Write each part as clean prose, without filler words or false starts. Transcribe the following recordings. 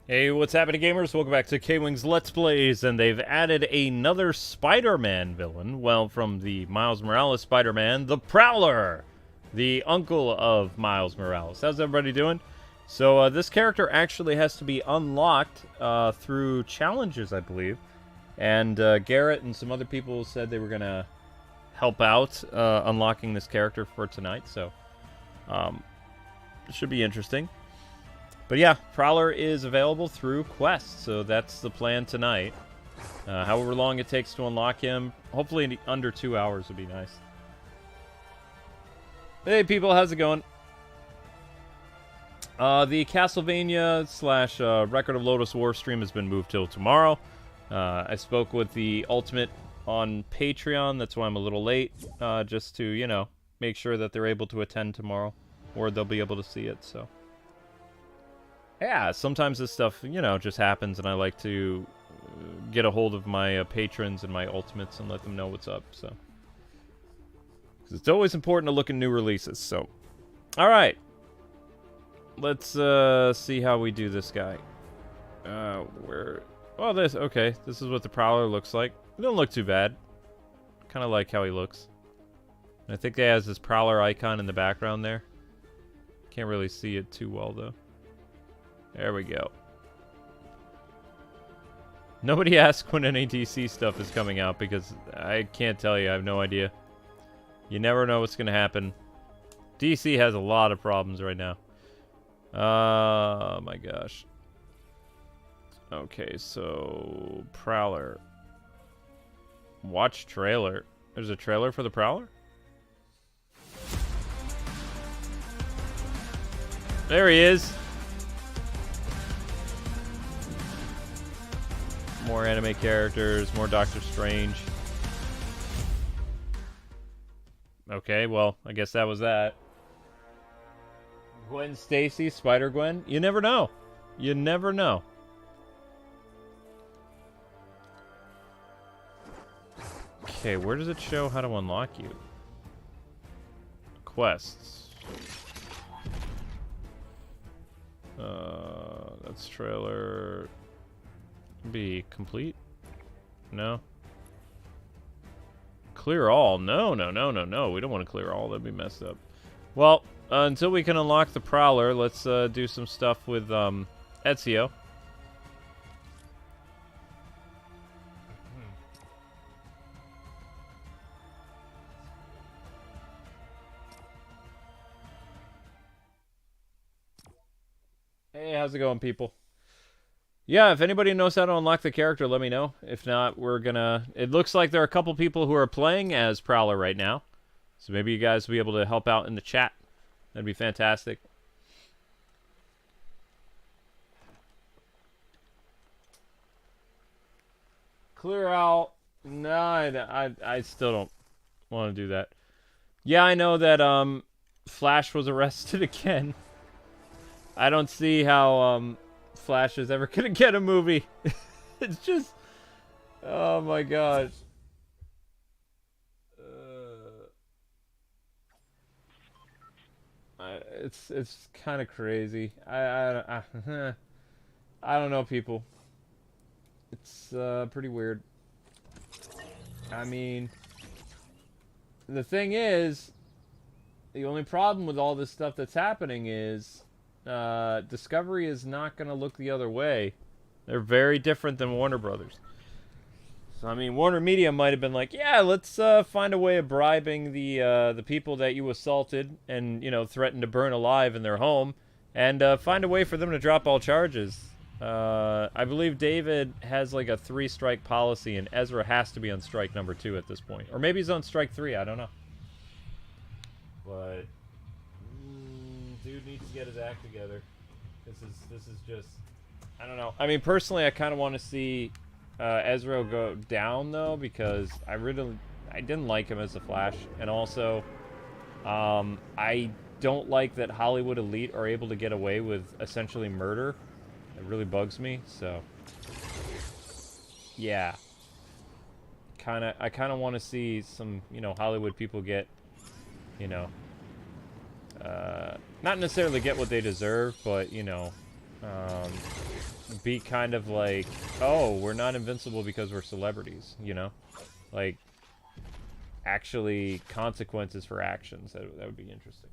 Hey, what's happening, gamers? Welcome back to Kwingsletsplays, and they've added another Spider-Man villain. Well, from the Miles Morales Spider-Man, the Prowler, the uncle of Miles Morales. How's everybody doing? So, this character actually has to be unlocked through challenges, I believe. And Garrett and some other people said they were going to help out unlocking this character for tonight, so it should be interesting. But yeah, Prowler is available through quests, so that's the plan tonight. However long it takes to unlock him, hopefully in under 2 hours would be nice. Hey people, how's it going? The Castlevania / Record of Lotus War stream has been moved till tomorrow. I spoke with the Ultimate on Patreon, that's why I'm a little late, just to, you know, make sure that they're able to attend tomorrow, or they'll be able to see it, so. Yeah, sometimes this stuff, you know, just happens, and I like to get a hold of my patrons and my ultimates and let them know what's up, so. 'Cause it's always important to look at new releases, so. Alright. Let's see how we do this guy. Oh, okay, this is what the Prowler looks like. It doesn't look too bad. Kind of like how he looks. I think he has this Prowler icon in the background there. Can't really see it too well, though. There we go. Nobody asked when any DC stuff is coming out because I can't tell you. I have no idea. You never know what's going to happen. DC has a lot of problems right now. Oh my gosh. Okay, so Prowler. Watch trailer. There's a trailer for the Prowler? There he is. More anime characters, more Doctor Strange. Okay, well, I guess that was that. Gwen Stacy, Spider-Gwen? You never know. You never know. Okay, where does it show how to unlock you? Quests. That's trailer... Be complete? No. Clear all? No. We don't want to clear all. That'd be messed up. Well, until we can unlock the Prowler, let's do some stuff with Ezio. Hey, how's it going, people? Yeah, if anybody knows how to unlock the character, let me know. If not, we're gonna... It looks like there are a couple people who are playing as Prowler right now. So maybe you guys will be able to help out in the chat. That'd be fantastic. Clear out. No, I still don't want to do that. Yeah, I know that Flash was arrested again. I don't see how... Flash is ever gonna get a movie. It's just, oh my gosh. It's kind of crazy. I don't know, people. It's pretty weird. I mean, the thing is, the only problem with all this stuff that's happening is. Discovery is not going to look the other way. They're very different than Warner Brothers. So, I mean, Warner Media might have been like, yeah, let's find a way of bribing the people that you assaulted and, you know, threatened to burn alive in their home, and find a way for them to drop all charges. I believe David has like a 3-strike policy, and Ezra has to be on strike number 2 at this point. Or maybe he's on strike 3, I don't know. But... dude needs to get his act together. This is just, I don't know. I mean, personally, I kind of want to see Ezra go down though, because I didn't like him as the Flash, and also I don't like that Hollywood elite are able to get away with essentially murder. It really bugs me. So yeah, I kind of want to see some, you know, Hollywood people get, you know. Not necessarily get what they deserve, but, you know, be kind of like, oh, we're not invincible because we're celebrities, you know? Like, actually consequences for actions. That would be interesting.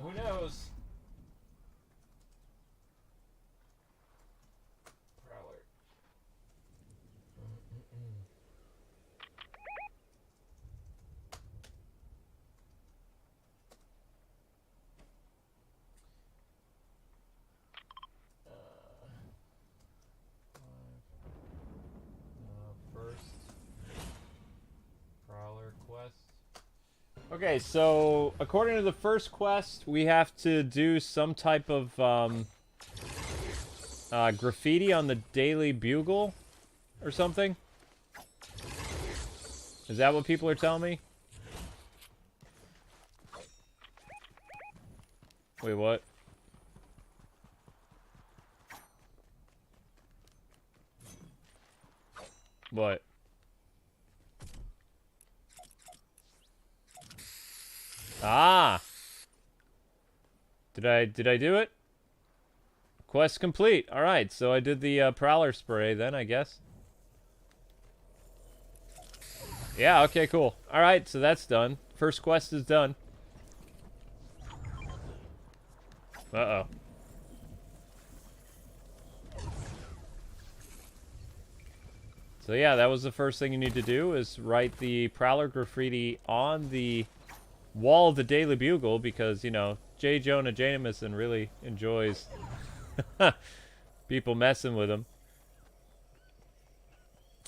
Who knows? Prowler. First Prowler quest. Okay, so according to the first quest, we have to do some type of graffiti on the Daily Bugle or something. Is that what people are telling me? Wait, what? What? Ah! Did I do it? Quest complete. Alright, so I did the Prowler spray then, I guess. Yeah, okay, cool. Alright, so that's done. First quest is done. Uh-oh. So yeah, that was the first thing you need to do, is write the Prowler graffiti on the wall of the Daily Bugle, because, you know, J. Jonah Jameson really enjoys people messing with him.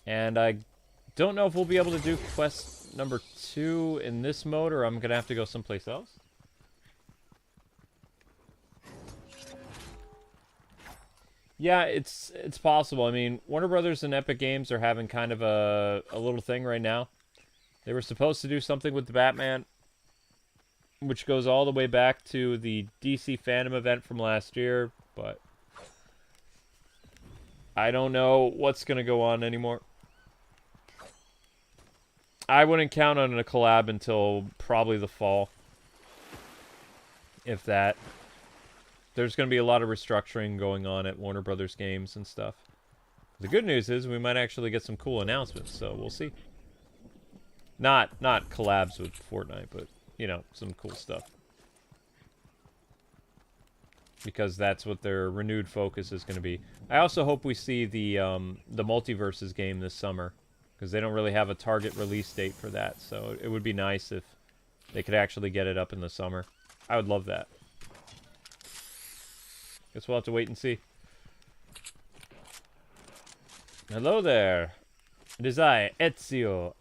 And I don't know if we'll be able to do quest number 2 in this mode, or I'm gonna have to go someplace else. Yeah, it's possible. I mean, Warner Brothers and Epic Games are having kind of a little thing right now. They were supposed to do something with the Batman, which goes all the way back to the DC Fandom event from last year, but I don't know what's going to go on anymore. I wouldn't count on a collab until probably the fall, if that. There's going to be a lot of restructuring going on at Warner Brothers Games and stuff. The good news is we might actually get some cool announcements, so we'll see. Not collabs with Fortnite, but, you know, some cool stuff. Because that's what their renewed focus is going to be. I also hope we see the Multiverses game this summer, because they don't really have a target release date for that, so it would be nice if they could actually get it up in the summer. I would love that. Guess we'll have to wait and see. Hello there. It is I, Ezio.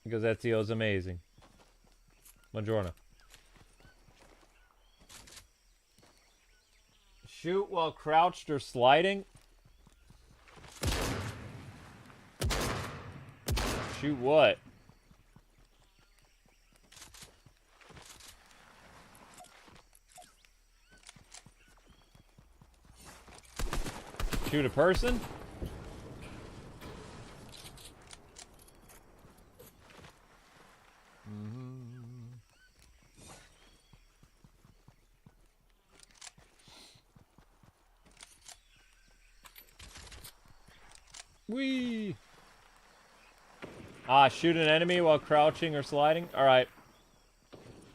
Because Ezio is amazing. Buongiorno. Shoot while crouched or sliding? Shoot what? Shoot a person? Whee! Ah, shoot an enemy while crouching or sliding? Alright.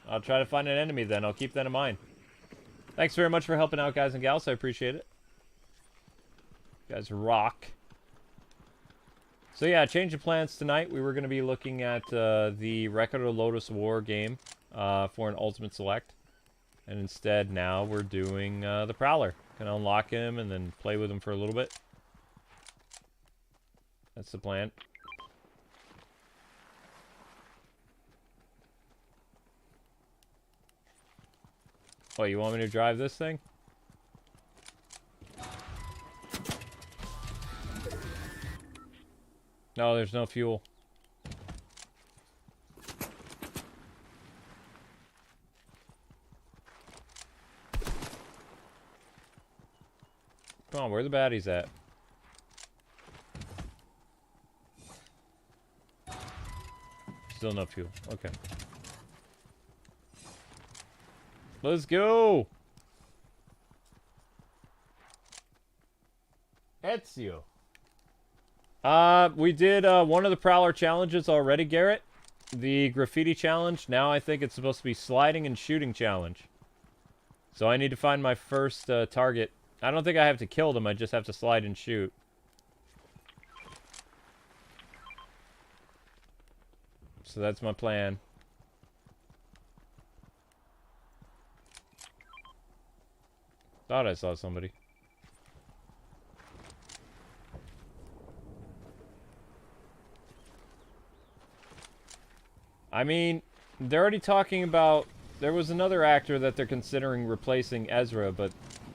I'll try to find an enemy then. I'll keep that in mind. Thanks very much for helping out, guys and gals. I appreciate it. You guys rock. So yeah, change of plans tonight. We were going to be looking at the Record of Lotus War game for an Ultimate Select. And instead, now we're doing the Prowler. Gonna unlock him and then play with him for a little bit. That's the plan. Oh, you want me to drive this thing? No, there's no fuel. Come on, where are the baddies at? Still no fuel. Okay. Let's go. Ezio. We did one of the Prowler challenges already, Garrett. The graffiti challenge. Now I think it's supposed to be sliding and shooting challenge. So I need to find my first target. I don't think I have to kill them. I just have to slide and shoot. So that's my plan. Thought I saw somebody. I mean, they're already talking about... There was another actor that they're considering replacing Ezra, but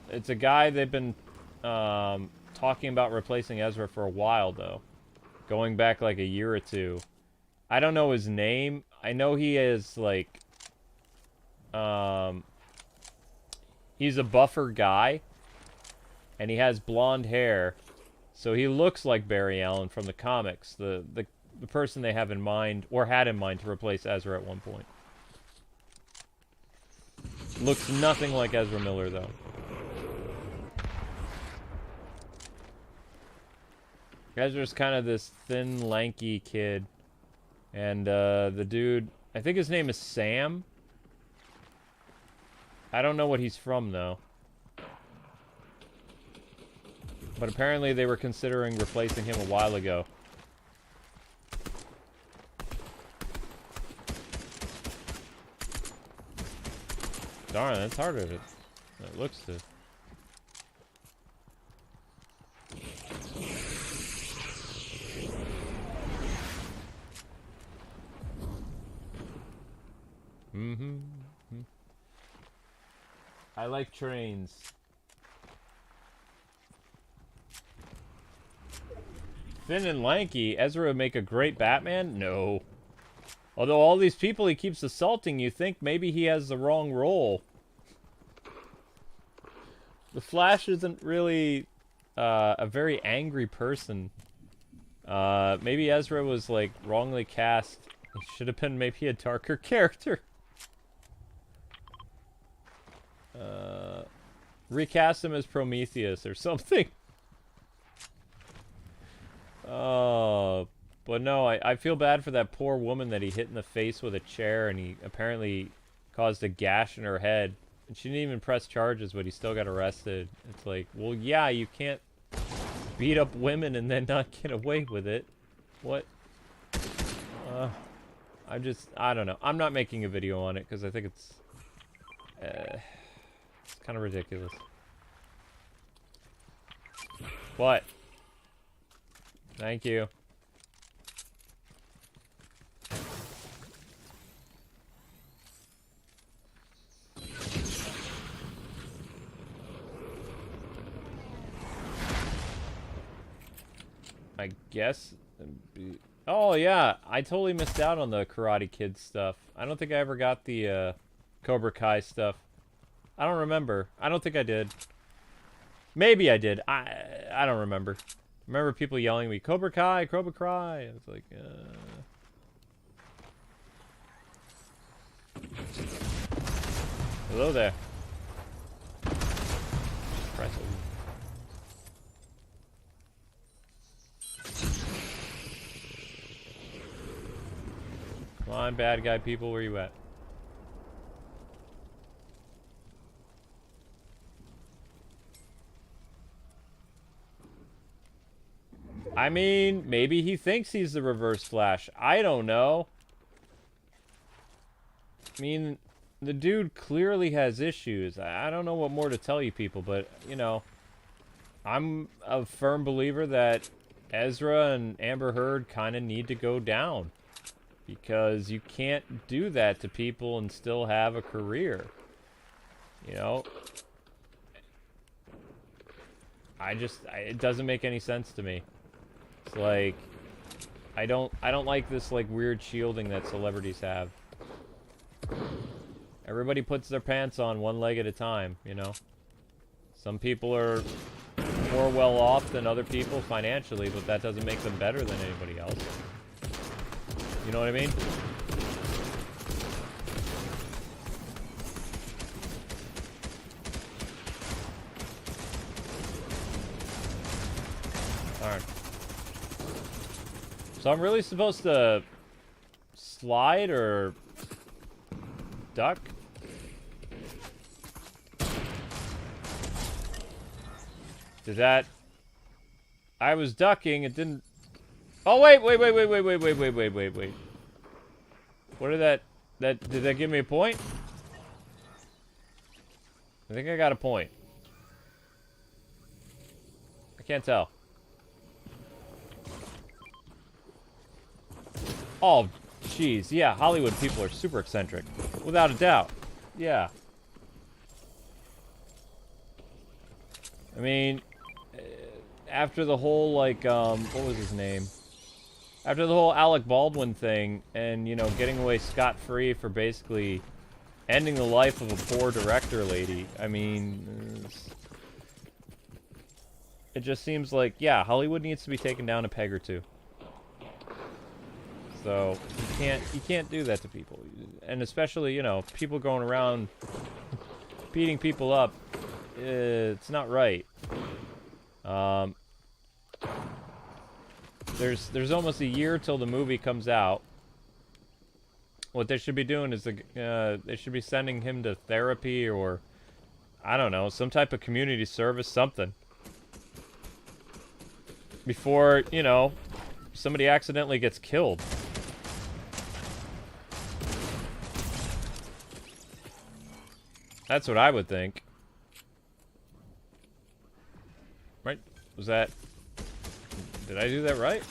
it's a guy they've been talking about replacing Ezra for a while, though. Going back like a year or two. I don't know his name. I know he is, like... he's a buffer guy. And he has blonde hair. So he looks like Barry Allen from the comics. The person they have in mind, or had in mind to replace Ezra at one point. Looks nothing like Ezra Miller, though. Ezra's kind of this thin, lanky kid. And the dude, I think his name is Sam. I don't know what he's from, though. But apparently they were considering replacing him a while ago. Darn, that's harder than it looks to. I like trains. Thin and lanky, Ezra would make a great Batman? No. Although all these people he keeps assaulting, you think maybe he has the wrong role. The Flash isn't really a very angry person. Maybe Ezra was, like, wrongly cast. He should have been maybe a darker character. Recast him as Prometheus or something. Oh, but no, I feel bad for that poor woman that he hit in the face with a chair and he apparently caused a gash in her head. And she didn't even press charges, but he still got arrested. It's like, well, yeah, you can't beat up women and then not get away with it. What? I don't know. I'm not making a video on it because I think it's kind of ridiculous. What? Thank you. I guess. Oh yeah, I totally missed out on the Karate Kid stuff. I don't think I ever got the Cobra Kai stuff. I don't remember. I don't think I did. Maybe I did. I don't remember. I remember people yelling at me, Cobra Kai, Cobra Kai. I was like, Hello there. Press it. Come on, bad guy people, where you at? I mean, maybe he thinks he's the Reverse Flash. I don't know. I mean, the dude clearly has issues. I don't know what more to tell you people, but, you know, I'm a firm believer that Ezra and Amber Heard kind of need to go down. Because you can't do that to people and still have a career. You know? It doesn't make any sense to me. It's like, I don't like this, like, weird shielding that celebrities have. Everybody puts their pants on one leg at a time, you know? Some people are more well off than other people financially, but that doesn't make them better than anybody else. You know what I mean? Darn. So I'm really supposed to slide or duck? Did that... I was ducking, it didn't... Oh, wait. What did that... Did that give me a point? I think I got a point. I can't tell. Oh, jeez. Yeah, Hollywood people are super eccentric. Without a doubt. Yeah. I mean, after the whole, like, what was his name? After the whole Alec Baldwin thing, and, you know, getting away scot-free for basically ending the life of a poor director lady, I mean, it just seems like, yeah, Hollywood needs to be taken down a peg or two. So, you can't do that to people. And especially, you know, people going around beating people up, it's not right. There's almost a year till the movie comes out. What they should be doing is they should be sending him to therapy or, I don't know, some type of community service, something. Before, you know, somebody accidentally gets killed. That's what I would think. Right? Was that... Did I do that right?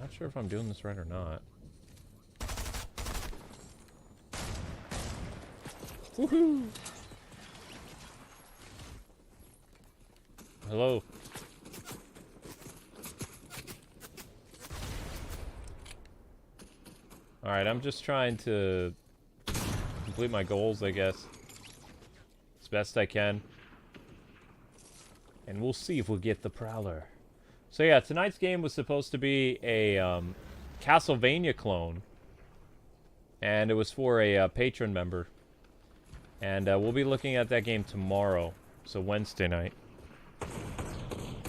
Not sure if I'm doing this right or not. Woohoo! Hello. Alright, I'm just trying to complete my goals, I guess. As best I can. And we'll see if we'll get the Prowler. So yeah, tonight's game was supposed to be a Castlevania clone. And it was for a patron member. And we'll be looking at that game tomorrow. So Wednesday night.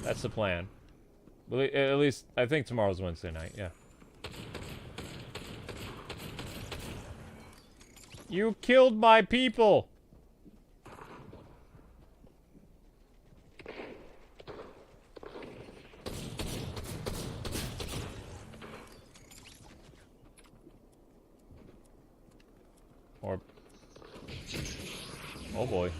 That's the plan. Well, at least, I think tomorrow's Wednesday night, yeah. You killed my people! Or... Oh boy.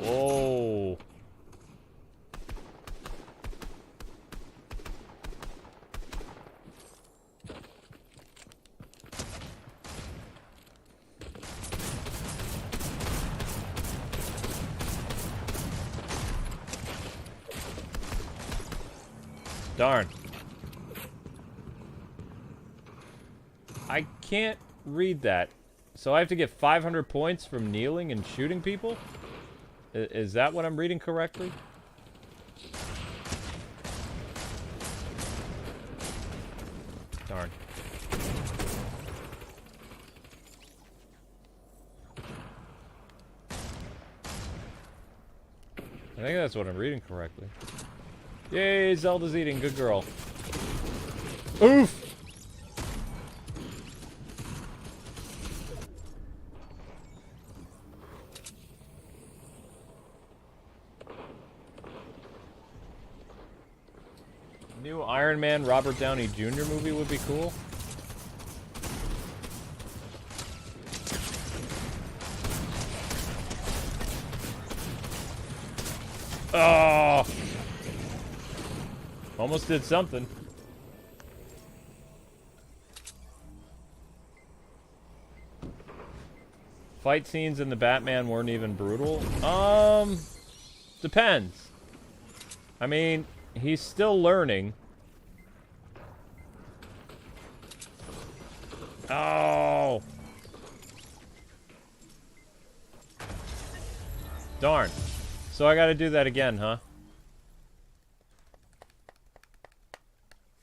Whoa. Darn. I can't read that. So I have to get 500 points from kneeling and shooting people? Is that what I'm reading correctly? Darn. I think that's what I'm reading correctly. Yay, Zelda's eating. Good girl. Oof! New Iron Man Robert Downey Jr. movie would be cool. Oh! Almost did something. Fight scenes in the Batman weren't even brutal. Depends. I mean, he's still learning. Oh! Darn. So I gotta do that again, huh?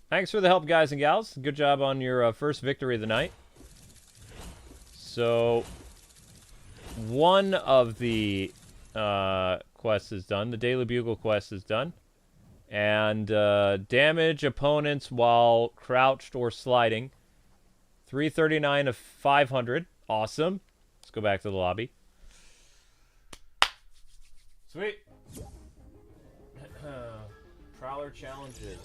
Thanks for the help, guys and gals. Good job on your first victory of the night. So one of the quests is done. The Daily Bugle quest is done. And damage opponents while crouched or sliding. 339 of 500. Awesome. Let's go back to the lobby. Sweet. Prowler challenges.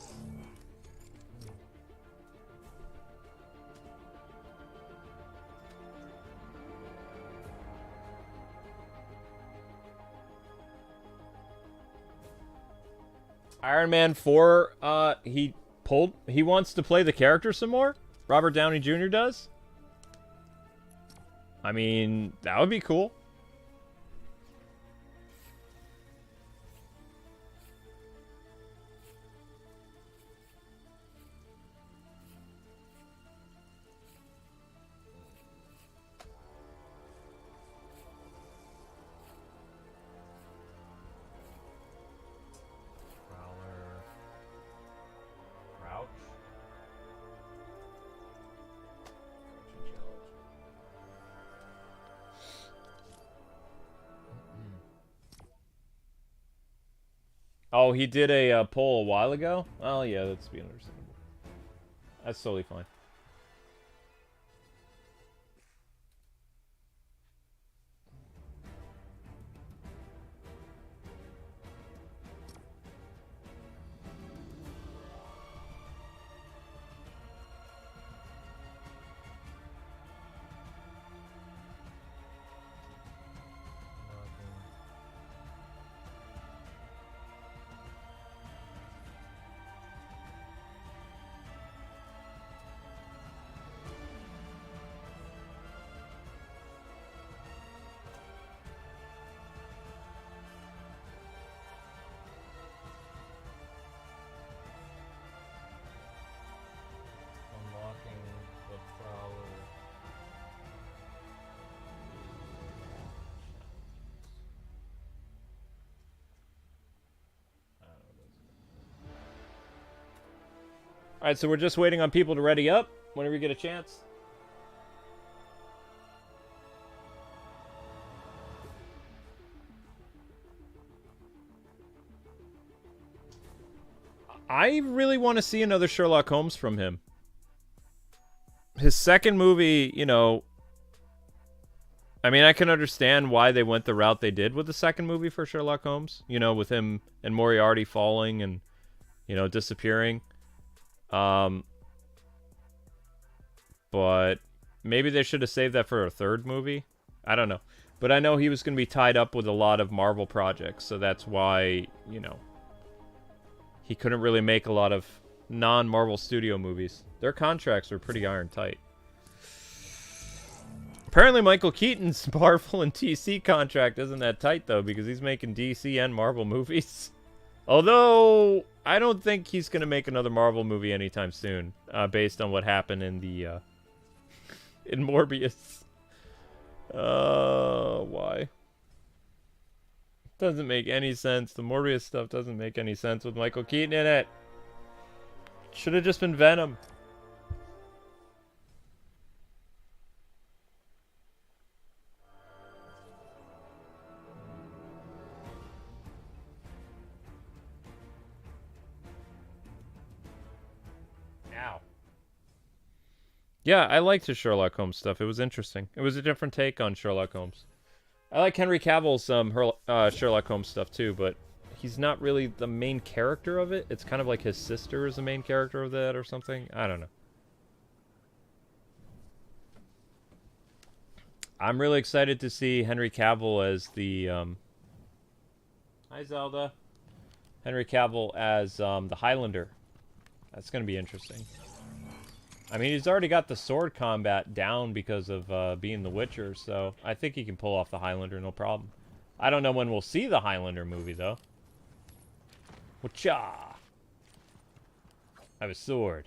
Iron Man 4, he wants to play the character some more? Robert Downey Jr. does? I mean, that would be cool. Oh, he did a poll a while ago? Oh, yeah, that's be understandable. That's totally fine. Alright, so we're just waiting on people to ready up whenever you get a chance. I really want to see another Sherlock Holmes from him. His second movie, you know... I mean, I can understand why they went the route they did with the second movie for Sherlock Holmes. You know, with him and Moriarty falling and, you know, disappearing. But maybe they should have saved that for a third movie. I don't know. But I know he was going to be tied up with a lot of Marvel projects, so that's why, you know, he couldn't really make a lot of non-Marvel studio movies. Their contracts were pretty iron tight. Apparently Michael Keaton's Marvel and DC contract isn't that tight, though, because he's making DC and Marvel movies. Although, I don't think he's going to make another Marvel movie anytime soon, based on what happened in the, in Morbius. Why? Doesn't make any sense. The Morbius stuff doesn't make any sense with Michael Keaton in it. Should have just been Venom. Yeah, I liked his Sherlock Holmes stuff. It was interesting. It was a different take on Sherlock Holmes. I like Henry Cavill's Sherlock Holmes stuff too, but he's not really the main character of it. It's kind of like his sister is the main character of that or something. I don't know. I'm really excited to see Henry Cavill as the... Hi, Zelda. Henry Cavill as the Highlander. That's going to be interesting. I mean, he's already got the sword combat down because of being the Witcher, so I think he can pull off the Highlander, no problem. I don't know when we'll see the Highlander movie, though. Wacha! I have a sword.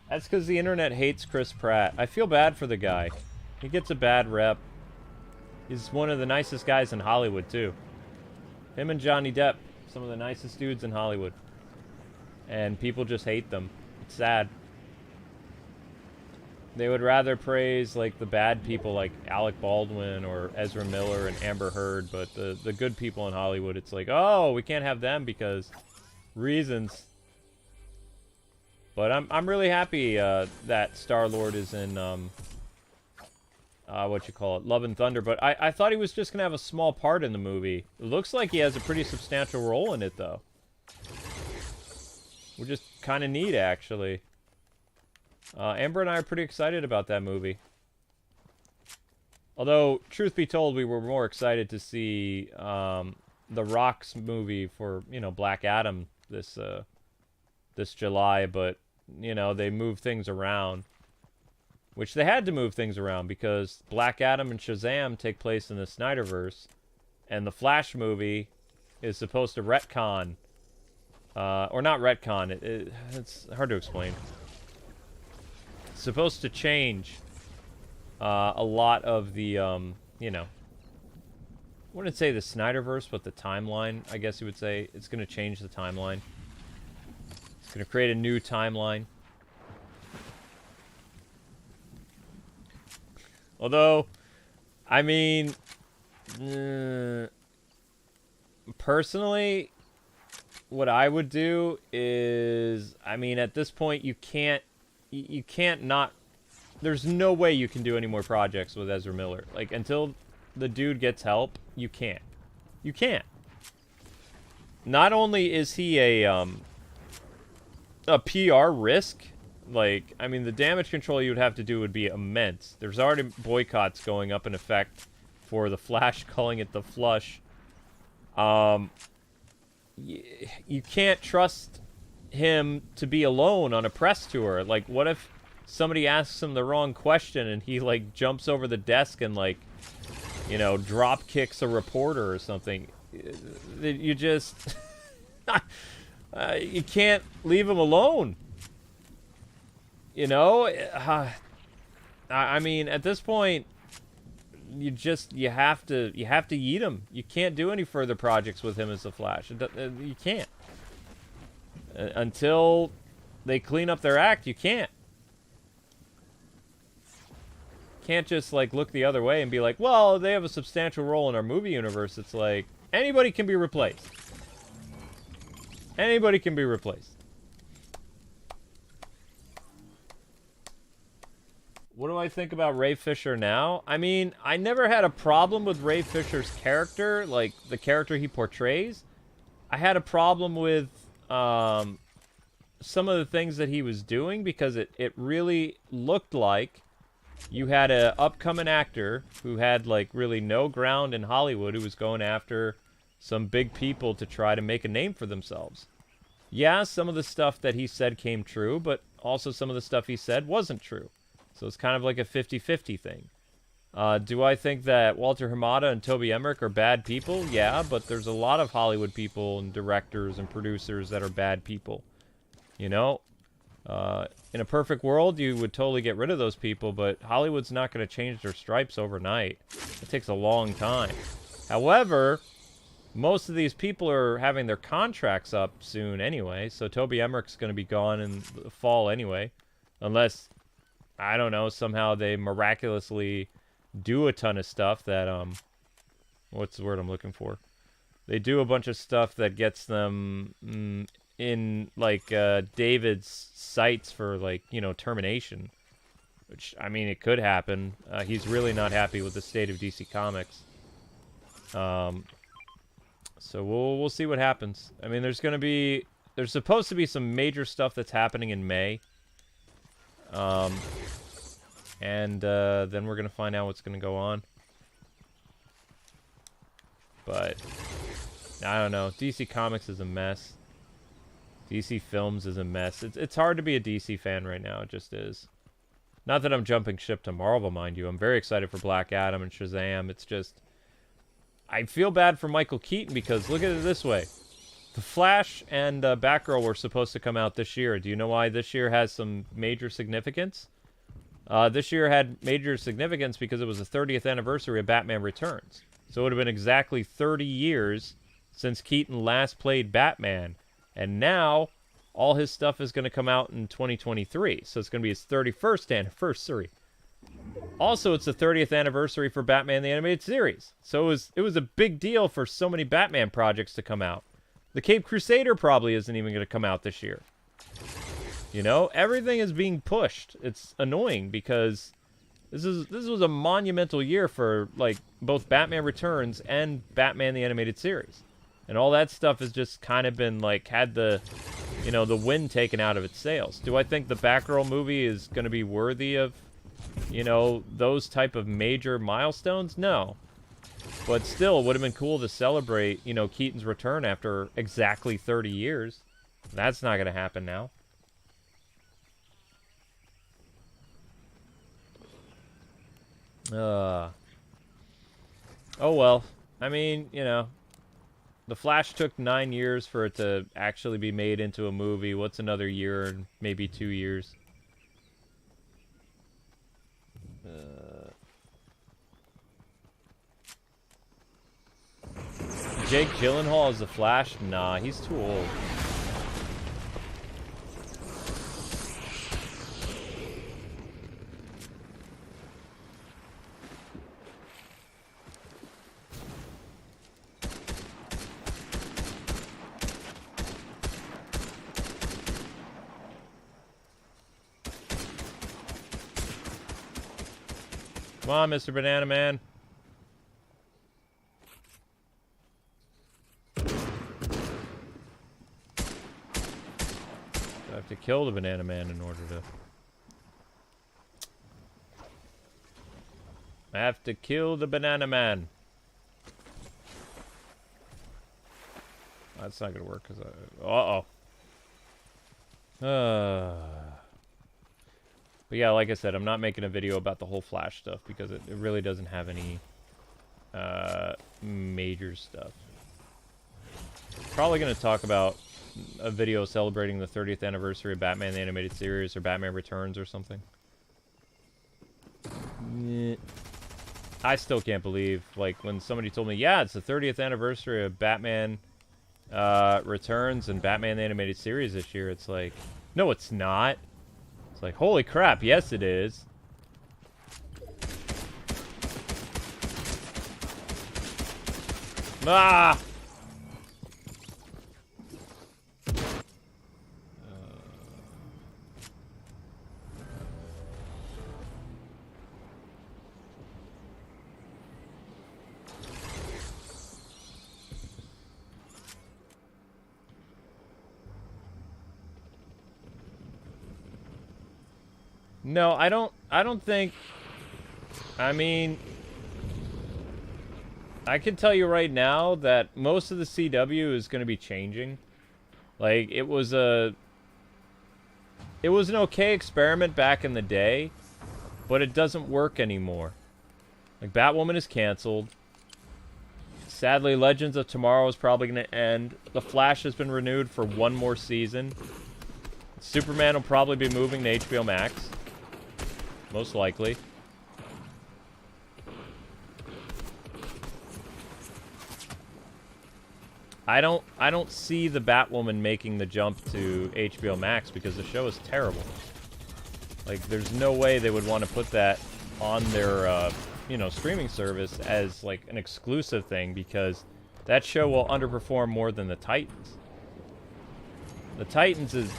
That's because the internet hates Chris Pratt. I feel bad for the guy. He gets a bad rep. He's one of the nicest guys in Hollywood, too. Him and Johnny Depp. Some of the nicest dudes in Hollywood. And people just hate them. It's sad. They would rather praise, like, the bad people like Alec Baldwin or Ezra Miller and Amber Heard, but the good people in Hollywood, it's like, oh, we can't have them because reasons. But I'm really happy that Star-Lord is in, what you call it, Love and Thunder, but I thought he was just going to have a small part in the movie. It looks like he has a pretty substantial role in it, though. Which is kind of neat, actually. Amber and I are pretty excited about that movie. Although, truth be told, we were more excited to see The Rock's movie for, you know, Black Adam this July, but, you know, they moved things around. Which they had to move things around because Black Adam and Shazam take place in the Snyderverse, and the Flash movie is supposed to retcon, or not retcon, it's hard to explain. It's supposed to change a lot of the, you know, I wouldn't say the Snyderverse, but the timeline, I guess you would say. It's going to change the timeline. It's going to create a new timeline. Although, I mean, personally, what I would do is, I mean, at this point, you can't not, there's no way you can do any more projects with Ezra Miller. Like, until the dude gets help, you can't. You can't. Not only is he a PR risk, like, I mean, the damage control you would have to do would be immense. There's already boycotts going up in effect for the Flash, calling it the Flush. You can't trust him to be alone on a press tour. Like, what if somebody asks him the wrong question and he, like, jumps over the desk and, like, you know, drop kicks a reporter or something? You just... you can't leave him alone. You know, I mean, at this point, you have to yeet him. You can't do any further projects with him as the Flash. You can't until they clean up their act. You can't just like look the other way and be like, well, they have a substantial role in our movie universe. It's like anybody can be replaced. Anybody can be replaced. What do I think about Ray Fisher now? I mean, I never had a problem with Ray Fisher's character, like the character he portrays. I had a problem with some of the things that he was doing because it really looked like you had a upcoming actor who had like really no ground in Hollywood who was going after some big people to try to make a name for themselves. Yeah, some of the stuff that he said came true, but also some of the stuff he said wasn't true. So it's kind of like a 50-50 thing. Do I think that Walter Hamada and Toby Emmerich are bad people? Yeah, but there's a lot of Hollywood people and directors and producers that are bad people. You know? In a perfect world, you would totally get rid of those people, but Hollywood's not going to change their stripes overnight. It takes a long time. However, most of these people are having their contracts up soon anyway, so Toby Emmerich's going to be gone in the fall anyway. Unless, I don't know, somehow they miraculously do a ton of stuff that, what's the word I'm looking for? They do a bunch of stuff that gets them in, like, David's sights for, like, you know, termination. Which, I mean, it could happen. He's really not happy with the state of DC Comics. So we'll see what happens. I mean, there's supposed to be some major stuff that's happening in May. And then we're going to find out what's going to go on. But, I don't know. DC Comics is a mess. DC Films is a mess. It's hard to be a DC fan right now. It just is. Not that I'm jumping ship to Marvel, mind you. I'm very excited for Black Adam and Shazam. It's just... I feel bad for Michael Keaton because, look at it this way. The Flash and Batgirl were supposed to come out this year. Do you know why this year has some major significance? This year had major significance because it was the 30th anniversary of Batman Returns. So it would have been exactly 30 years since Keaton last played Batman. And now, all his stuff is going to come out in 2023. So it's going to be his 31st anniversary. Also, it's the 30th anniversary for Batman the Animated Series. So it was a big deal for so many Batman projects to come out. The Cape Crusader probably isn't even going to come out this year. You know, everything is being pushed. It's annoying because this was a monumental year for, like, both Batman Returns and Batman the Animated Series. And all that stuff has just kind of been, like, had the, you know, the wind taken out of its sails. Do I think the Batgirl movie is going to be worthy of, you know, those type of major milestones? No. But still, it would have been cool to celebrate, you know, Keaton's return after exactly 30 years. That's not going to happen now. Oh, well. I mean, you know, The Flash took 9 years for it to actually be made into a movie. What's another year and maybe 2 years? Jake Gyllenhaal as the Flash? Nah, he's too old. Come on, Mr. Banana Man. I have to kill the Banana Man in order to... I have to kill the Banana Man. That's not gonna work because I... But yeah, like I said, I'm not making a video about the whole Flash stuff because it really doesn't have any major stuff. Probably going to talk about a video celebrating the 30th anniversary of Batman the Animated Series or Batman Returns or something. I still can't believe, like, when somebody told me, yeah, it's the 30th anniversary of Batman Returns and Batman the Animated Series this year. It's like, no, it's not. It's like, holy crap, yes it is. Ah! No, I don't think... I mean... I can tell you right now that most of the CW is going to be changing. Like, it was an okay experiment back in the day, but it doesn't work anymore. Like, Batwoman is canceled. Sadly, Legends of Tomorrow is probably going to end. The Flash has been renewed for one more season. Superman will probably be moving to HBO Max. Most likely. I don't see the Batwoman making the jump to HBO Max because the show is terrible. Like, there's no way they would want to put that on their, you know, streaming service as, like, an exclusive thing because that show will underperform more than the Titans. The Titans is...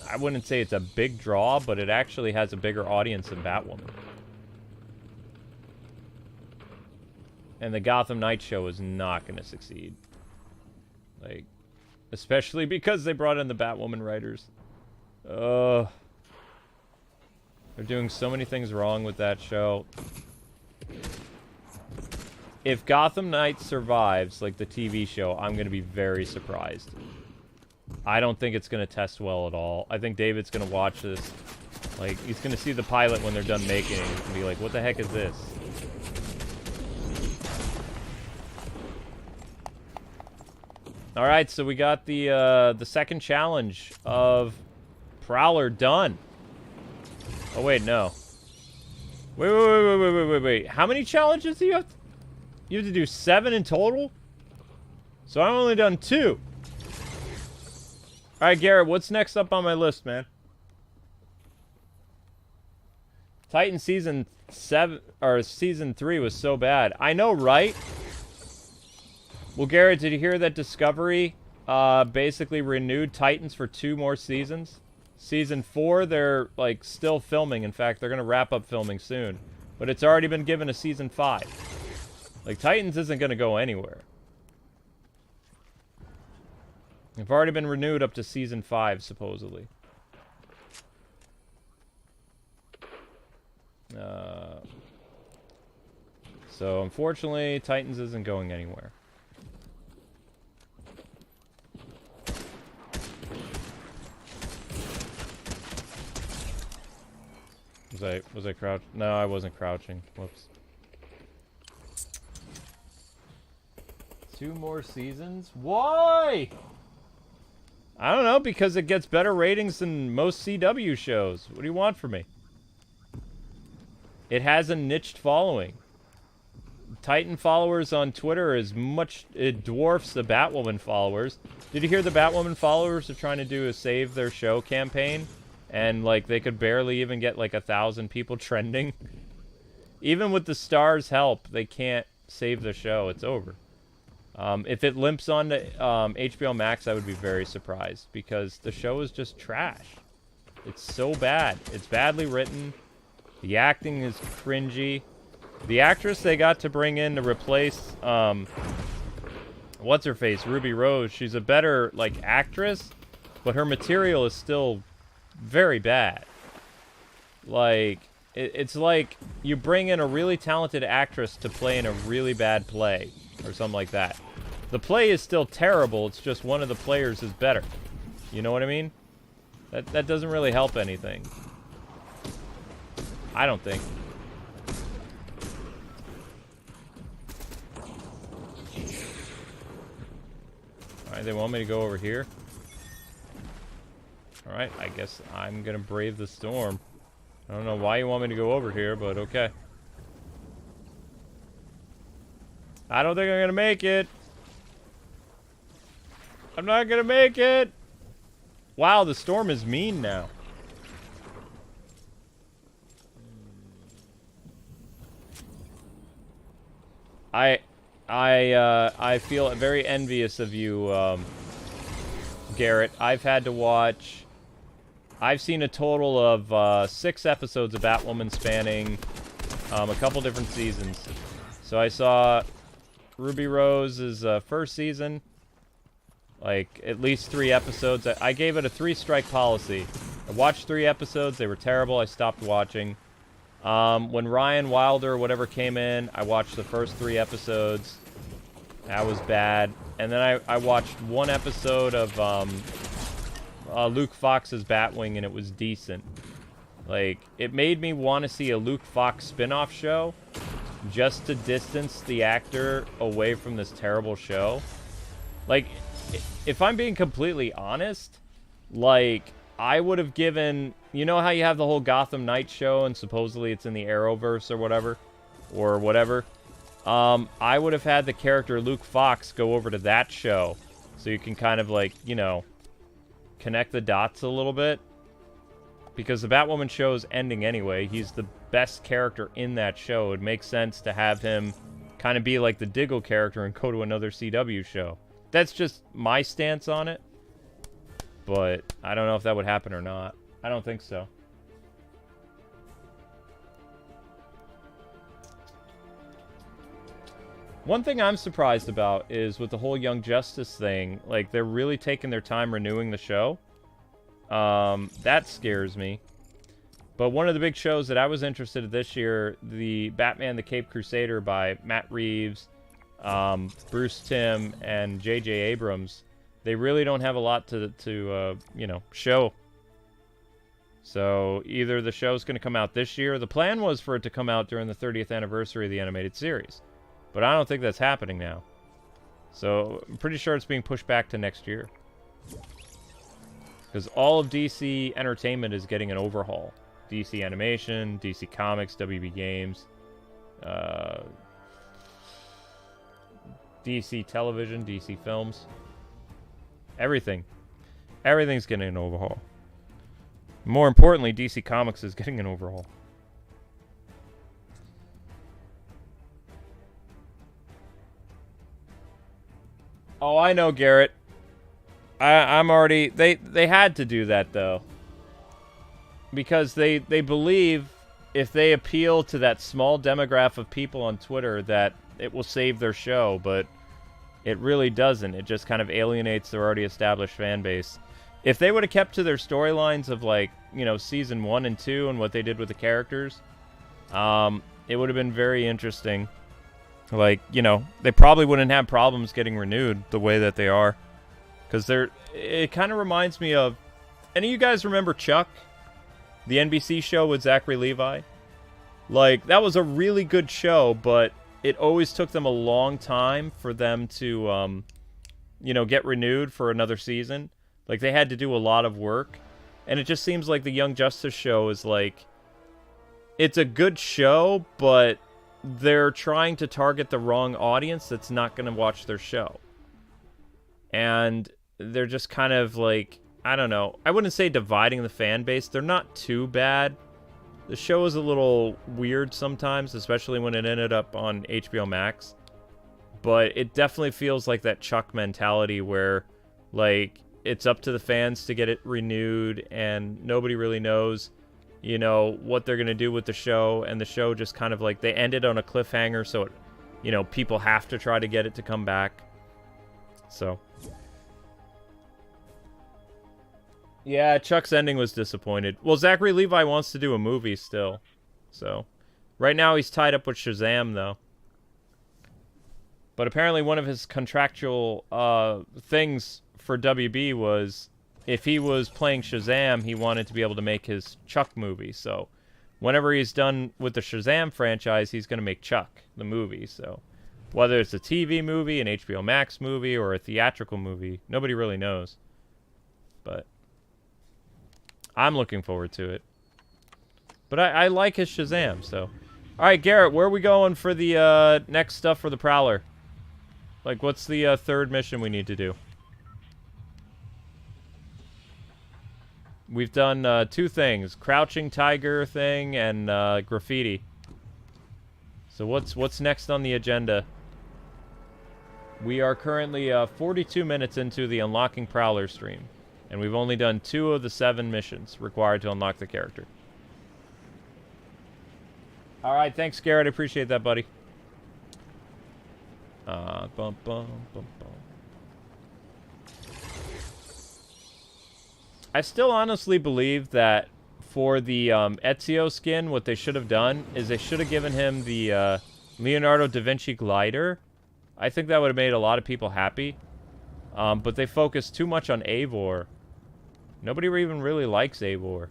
I wouldn't say it's a big draw, but it actually has a bigger audience than Batwoman. And the Gotham Knights show is not going to succeed. Like, especially because they brought in the Batwoman writers. They're doing so many things wrong with that show. If Gotham Knights survives, like the TV show, I'm going to be very surprised. I don't think it's going to test well at all. I think David's going to watch this. Like, he's going to see the pilot when they're done making it and be like, what the heck is this? Alright, so we got the second challenge of Prowler done. Oh, wait, no. Wait. How many challenges do you have? You have to do 7 in total? So I've only done 2. Alright, Garrett, what's next up on my list, man? Titan season 7 or season 3 was so bad. I know, right? Well, Garrett, did you hear that Discovery basically renewed Titans for 2 more seasons? Season 4, they're like still filming. In fact, they're gonna wrap up filming soon. But it's already been given a season 5. Like, Titans isn't gonna go anywhere. They've already been renewed up to season 5, supposedly. So, unfortunately, Titans isn't going anywhere. Was I crouched? No, I wasn't crouching. Whoops. 2 more seasons? Why? I don't know, because it gets better ratings than most CW shows. What do you want from me? It has a niched following. Titan followers on Twitter is much... It dwarfs the Batwoman followers. Did you hear the Batwoman followers are trying to do a Save Their Show campaign? And, like, they could barely even get, like, 1,000 people trending. Even with the Star's help, they can't save the show. It's over. If it limps onto HBO Max, I would be very surprised. Because the show is just trash. It's so bad. It's badly written. The acting is cringy. The actress they got to bring in to replace, what's-her-face, Ruby Rose, she's a better, like, actress. But her material is still very bad. Like, it's like you bring in a really talented actress to play in a really bad play. Or something like that. The play is still terrible, it's just one of the players is better. You know what I mean? That doesn't really help anything. I don't think. Alright, they want me to go over here. Alright, I guess I'm gonna brave the storm. I don't know why you want me to go over here, but okay. I don't think I'm gonna make it. I'm not gonna make it. Wow, the storm is mean now. I feel very envious of you, Garrett. I've had to watch... I've seen a total of 6 episodes of Batwoman spanning a couple different seasons. So I saw Ruby Rose's first season, like at least 3 episodes. I gave it a 3-strike policy. I watched 3 episodes. They were terrible. I stopped watching. When Ryan Wilder or whatever came in, I watched the first 3 episodes. That was bad. And then I watched 1 episode of Luke Fox's Batwing, and it was decent. Like, it made me want to see a Luke Fox spin-off show just to distance the actor away from this terrible show. Like, if I'm being completely honest, like, I would have given... You know how you have the whole Gotham Knights show, and supposedly it's in the Arrowverse or whatever? Or whatever. I would have had the character Luke Fox go over to that show. So you can kind of, like, you know, connect the dots a little bit. Because the Batwoman show is ending anyway. He's the best character in that show. It makes sense to have him kind of be like the Diggle character and go to another CW show. That's just my stance on it. But I don't know if that would happen or not. I don't think so. One thing I'm surprised about is with the whole Young Justice thing, like, they're really taking their time renewing the show. That scares me. But one of the big shows that I was interested in this year, the Batman the Caped Crusader by Matt Reeves, Bruce Timm, and J.J. Abrams, they really don't have a lot to you know, show. So either the show's going to come out this year. The plan was for it to come out during the 30th anniversary of the animated series. But I don't think that's happening now. So I'm pretty sure it's being pushed back to next year. Because all of DC Entertainment is getting an overhaul. DC Animation, DC Comics, WB Games, DC Television, DC Films. Everything. Everything's getting an overhaul. More importantly, DC Comics is getting an overhaul. Oh, I know, Garrett. I'm already... They had to do that, though. Because they believe if they appeal to that small demographic of people on Twitter that it will save their show, but it really doesn't. It just kind of alienates their already established fan base. If they would have kept to their storylines of, like, you know, season 1 and 2 and what they did with the characters, it would have been very interesting. Like, you know, they probably wouldn't have problems getting renewed the way that they are. Because it kind of reminds me of... Any of you guys remember Chuck? The NBC show with Zachary Levi? Like, that was a really good show, but it always took them a long time for them to, you know, get renewed for another season. Like, they had to do a lot of work. And it just seems like the Young Justice show is like... It's a good show, but they're trying to target the wrong audience that's not going to watch their show. And they're just kind of like... I don't know. I wouldn't say dividing the fan base. They're not too bad. The show is a little weird sometimes, especially when it ended up on HBO Max. But it definitely feels like that Chuck mentality where, like, it's up to the fans to get it renewed, and nobody really knows, you know, what they're going to do with the show. And the show just kind of, like, they ended on a cliffhanger, so, it, you know, people have to try to get it to come back. So... Yeah, Chuck's ending was disappointed. Well, Zachary Levi wants to do a movie still. So, right now he's tied up with Shazam, though. But apparently one of his contractual things for WB was if he was playing Shazam, he wanted to be able to make his Chuck movie. So, whenever he's done with the Shazam franchise, he's going to make Chuck, the movie. So, whether it's a TV movie, an HBO Max movie, or a theatrical movie, nobody really knows. But... I'm looking forward to it. But I like his Shazam, so... Alright, Garrett, where are we going for the next stuff for the Prowler? Like, what's the third mission we need to do? We've done 2 things. Crouching Tiger thing and graffiti. So what's next on the agenda? We are currently 42 minutes into the Unlocking Prowler stream. And we've only done 2 of the 7 missions required to unlock the character. Alright, thanks, Garrett. I appreciate that, buddy. Bum, bum, bum, bum. I still honestly believe that for the Ezio skin, what they should have done is they should have given him the Leonardo da Vinci glider. I think that would have made a lot of people happy. But they focused too much on Eivor. Nobody even really likes Eivor.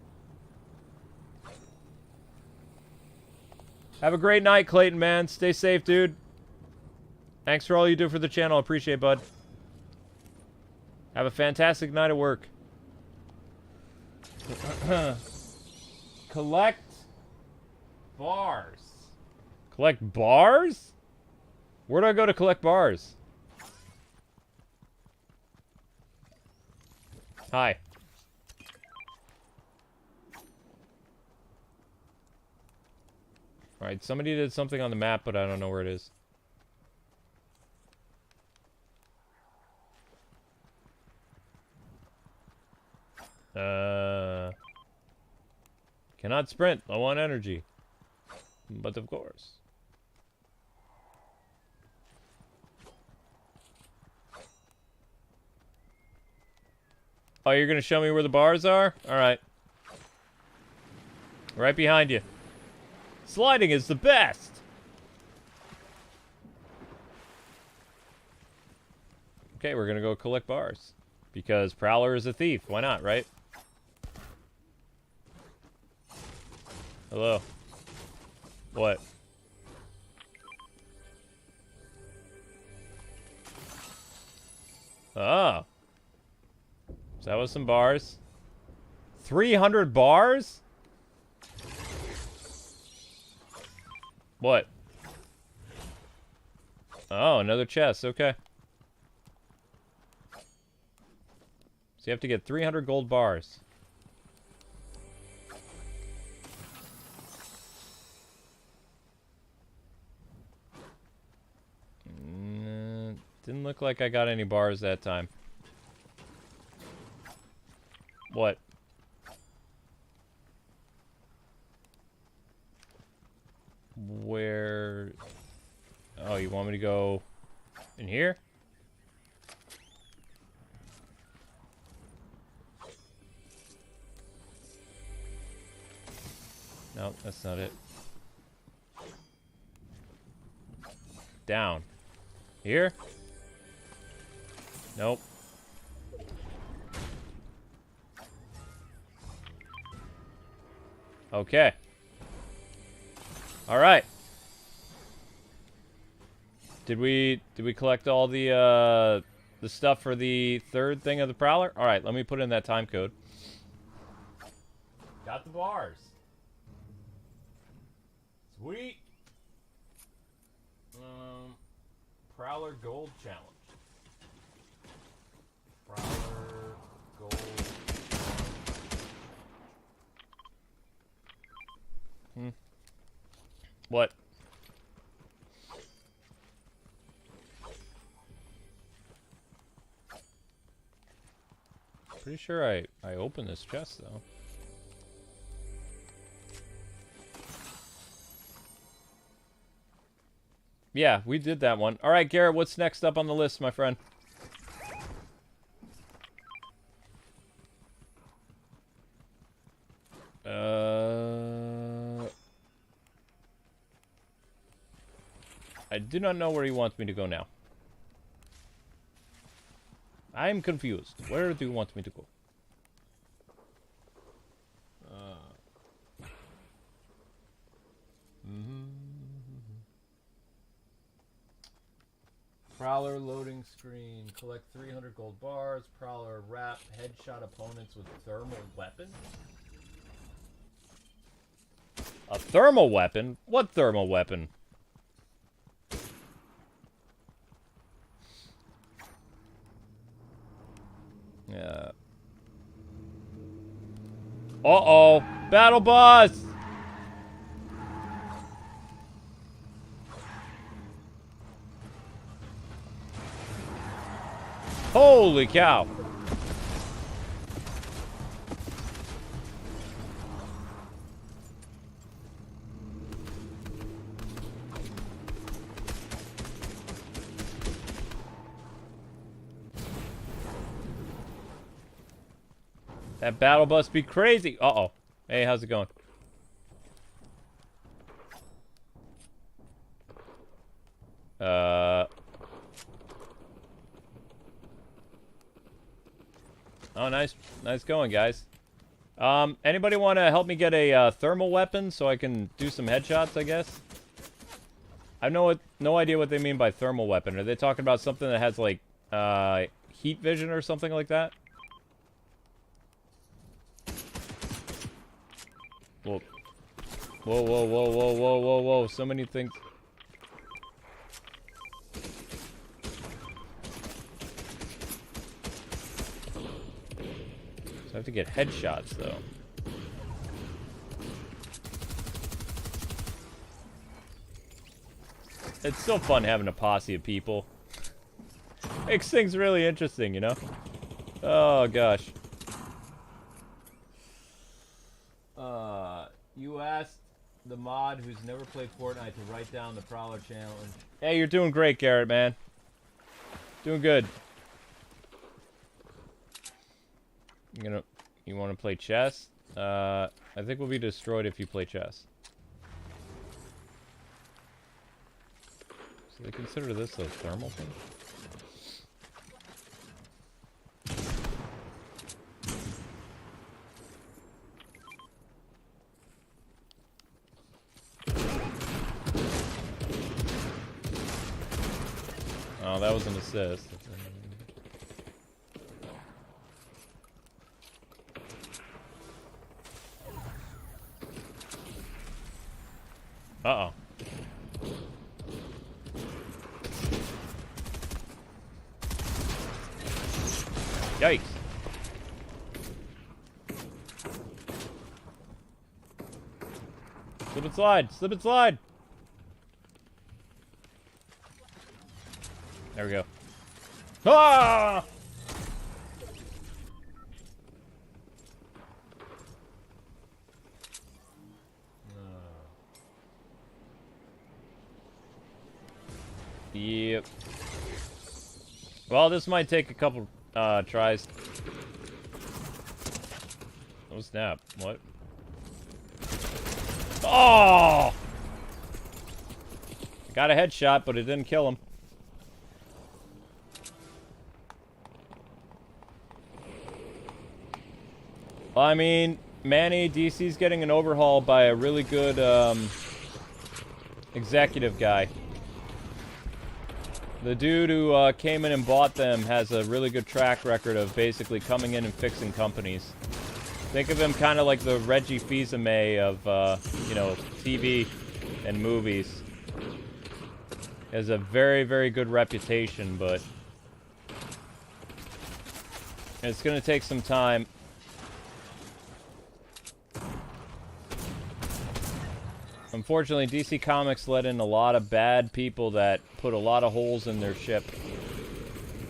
Have a great night, Clayton, man. Stay safe, dude. Thanks for all you do for the channel. Appreciate it, bud. Have a fantastic night at work. Collect bars. Collect bars? Where do I go to collect bars? Hi. Alright, somebody did something on the map, but I don't know where it is. Cannot sprint. Low on energy. But of course. Oh, you're gonna show me where the bars are? Alright. Right behind you. Sliding is the best! Okay, we're gonna go collect bars. Because Prowler is a thief. Why not, right? Hello. What? Oh. So that was some bars. 300 bars? What? Oh, another chest. Okay. you have to get 300 gold bars. Didn't look like I got any bars that time. What? Where? Oh, you want me to go in here? No, that's not it. Down. Here? Nope. Okay. All right. Did we collect all the stuff for the third thing of the Prowler? All right, let me put in that time code. Got the bars. Sweet. Prowler Gold Challenge. Prowler Gold. What? Pretty sure I opened this chest though. Yeah, we did that one. All right, Garrett, what's next up on the list, my friend? I do not know where he wants me to go now. I'm confused. Where do you want me to go? Prowler loading screen. Collect 300 gold bars. Prowler wrap. Headshot opponents with thermal weapon. A thermal weapon? What thermal weapon? Yeah. Uh-oh. Battle boss! Holy cow. That battle must be crazy. Uh-oh. Hey, how's it going? Oh, nice going, guys. Anybody want to help me get a thermal weapon so I can do some headshots, I guess? I have no idea what they mean by thermal weapon. Are they talking about something that has, like, heat vision or something like that? Whoa. Whoa, whoa, whoa, whoa, whoa, whoa, whoa. So many things. So I have to get headshots, though. It's still fun having a posse of people. Makes things really interesting, you know? Oh, gosh. You asked the mod who's never played Fortnite to write down the Prowler challenge. Hey, you're doing great, Garrett, man. Doing good. You want to play chess? I think we'll be destroyed if you play chess. So they consider this a thermal thing? Oh, that was an assist. Uh-oh. Yikes. slide. Slip and slide. There we go. Ah! Yep. Well, this might take a couple tries. Oh snap! What? Oh! Got a headshot, but it didn't kill him. Well, I mean, Manny, DC's getting an overhaul by a really good executive guy. The dude who came in and bought them has a really good track record of basically coming in and fixing companies. Think of him kind of like the Reggie Fils-Aimé of, you know, TV and movies. He has a very, very good reputation, but it's going to take some time. Unfortunately, DC Comics let in a lot of bad people that put a lot of holes in their ship.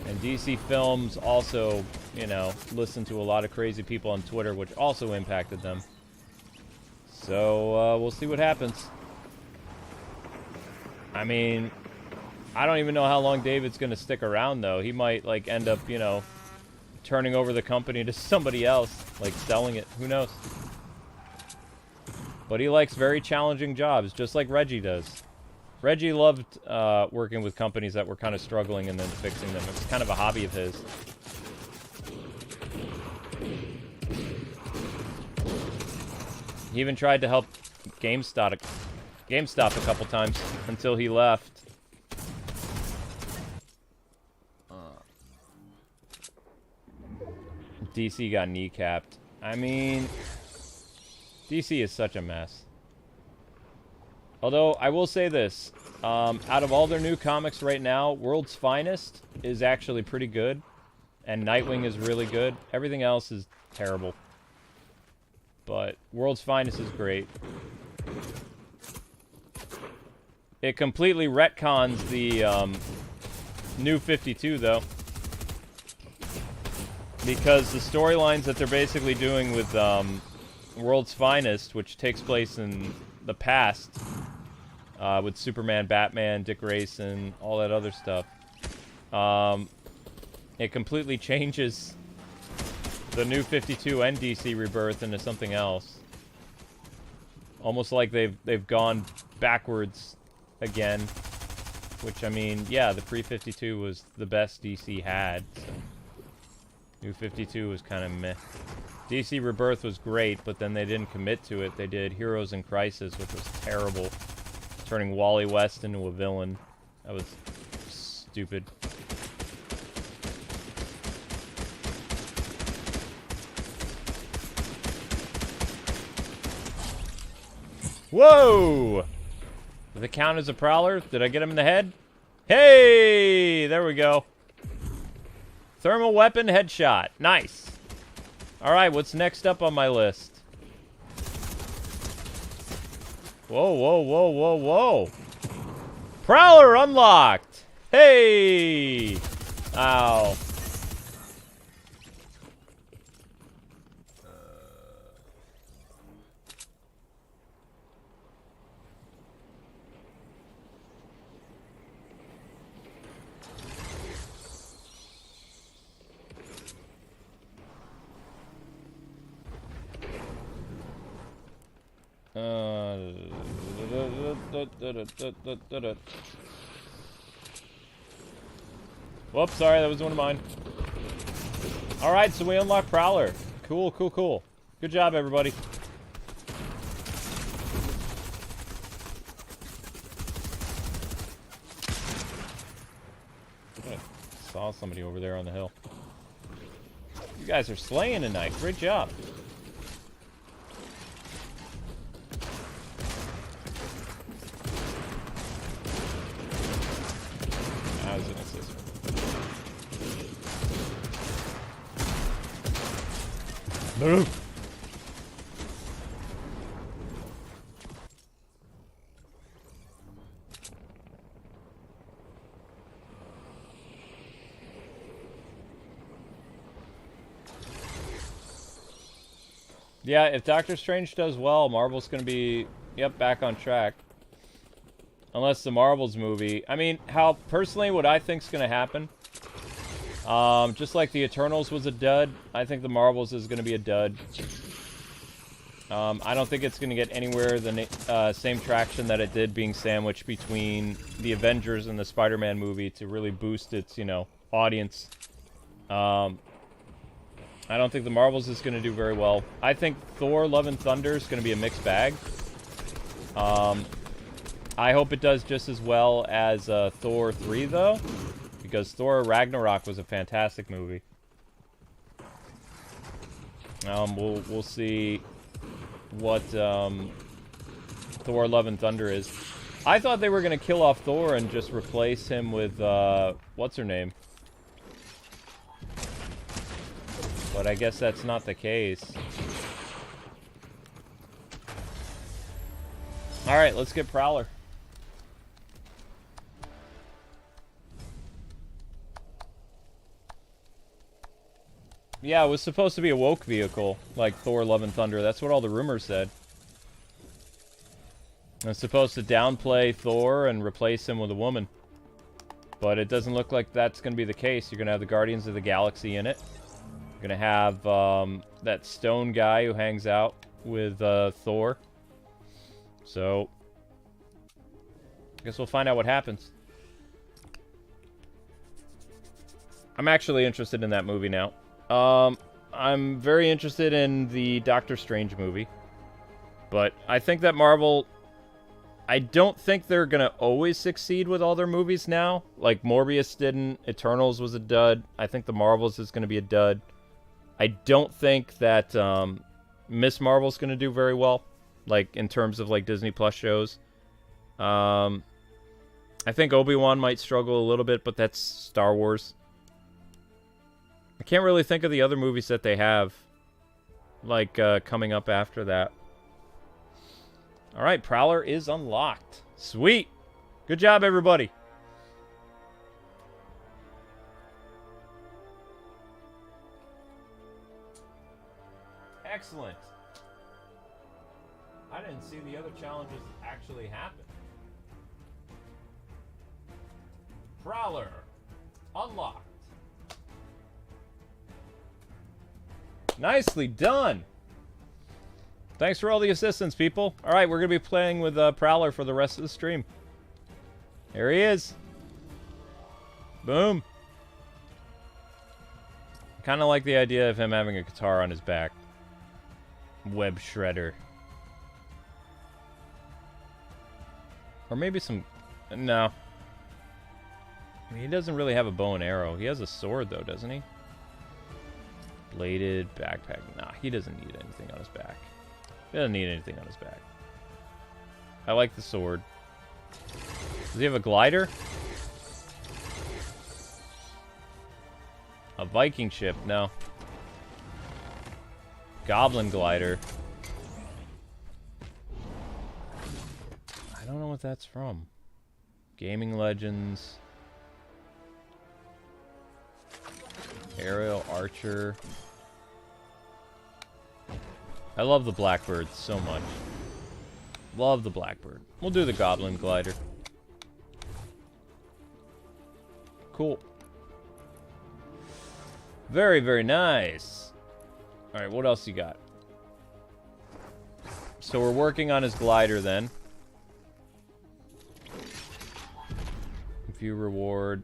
And DC Films also, you know, listened to a lot of crazy people on Twitter, which also impacted them. So, we'll see what happens. I mean, I don't even know how long David's going to stick around, though. He might, like, end up, you know, turning over the company to somebody else, like selling it. Who knows? But he likes very challenging jobs, just like Reggie does. Reggie loved working with companies that were kind of struggling and then fixing them. It's kind of a hobby of his. He even tried to help GameStop a couple times until he left. DC got kneecapped. I mean, DC is such a mess. Although, I will say this. Out of all their new comics right now, World's Finest is actually pretty good. And Nightwing is really good. Everything else is terrible. But World's Finest is great. It completely retcons the New 52, though. Because the storylines that they're basically doing with World's Finest, which takes place in the past, with Superman, Batman, Dick Grayson, all that other stuff, it completely changes the New 52 and DC Rebirth into something else. Almost like they've gone backwards again. Which, I mean, yeah, the pre-52 was the best DC had. So. New 52 was kind of meh. DC Rebirth was great, but then they didn't commit to it. They did Heroes in Crisis, which was terrible. Turning Wally West into a villain. That was stupid. Whoa! Does it count as a Prowler? Did I get him in the head? Hey! There we go. Thermal weapon headshot. Nice. Alright, what's next up on my list? Whoa, whoa, whoa, whoa, whoa. Prowler unlocked. Hey! Ow. Whoops, sorry, that was one of mine. Alright, so we unlocked Prowler. Cool, cool, cool. Good job, everybody. I saw somebody over there on the hill. You guys are slaying tonight. Great job. Move. Yeah, if Doctor Strange does well, Marvel's going to be, yep, back on track. Unless the Marvels movie... I mean, personally, what I think's going to happen... just like the Eternals was a dud, I think the Marvels is going to be a dud. I don't think it's going to get anywhere the same traction that it did being sandwiched between the Avengers and the Spider-Man movie to really boost its, audience. I don't think the Marvels is going to do very well. I think Thor Love and Thunder is going to be a mixed bag. I hope it does just as well as Thor 3, though. Because Thor Ragnarok was a fantastic movie. We'll see what Thor Love and Thunder is. I thought they were going to kill off Thor and just replace him with, what's her name? But I guess that's not the case. Alright, let's get Prowler. Yeah, it was supposed to be a woke vehicle, like Thor Love and Thunder. That's what all the rumors said. It's supposed to downplay Thor and replace him with a woman. But it doesn't look like that's going to be the case. You're going to have the Guardians of the Galaxy in it. You're going to have that stone guy who hangs out with Thor. So, I guess we'll find out what happens. I'm actually interested in that movie now. I'm very interested in the Doctor Strange movie. But I think that Marvel... I don't think they're going to always succeed with all their movies now. Like, Morbius didn't. Eternals was a dud. I think the Marvels is going to be a dud. I don't think that Miss Marvel's going to do very well. Like, in terms of, like, Disney Plus shows. I think Obi-Wan might struggle a little bit, but that's Star Wars. I can't really think of the other movies that they have, like, coming up after that. Alright, Prowler is unlocked. Sweet! Good job, everybody! Excellent! I didn't see the other challenges actually happen. Prowler unlocked. Nicely done! Thanks for all the assistance, people. Alright, we're going to be playing with Prowler for the rest of the stream. Here he is. Boom. Kind of like the idea of him having a guitar on his back. Web shredder. Or maybe some... No. I mean, he doesn't really have a bow and arrow. He has a sword, though, doesn't he? Bladed backpack. Nah, he doesn't need anything on his back. He doesn't need anything on his back. I like the sword. Does he have a glider? A Viking ship? No. Goblin glider. I don't know what that's from. Gaming Legends. Aerial Archer. I love the Blackbird so much. Love the Blackbird. We'll do the Goblin glider. Cool. Very, very nice. Alright, what else you got? So we're working on his glider then. View reward.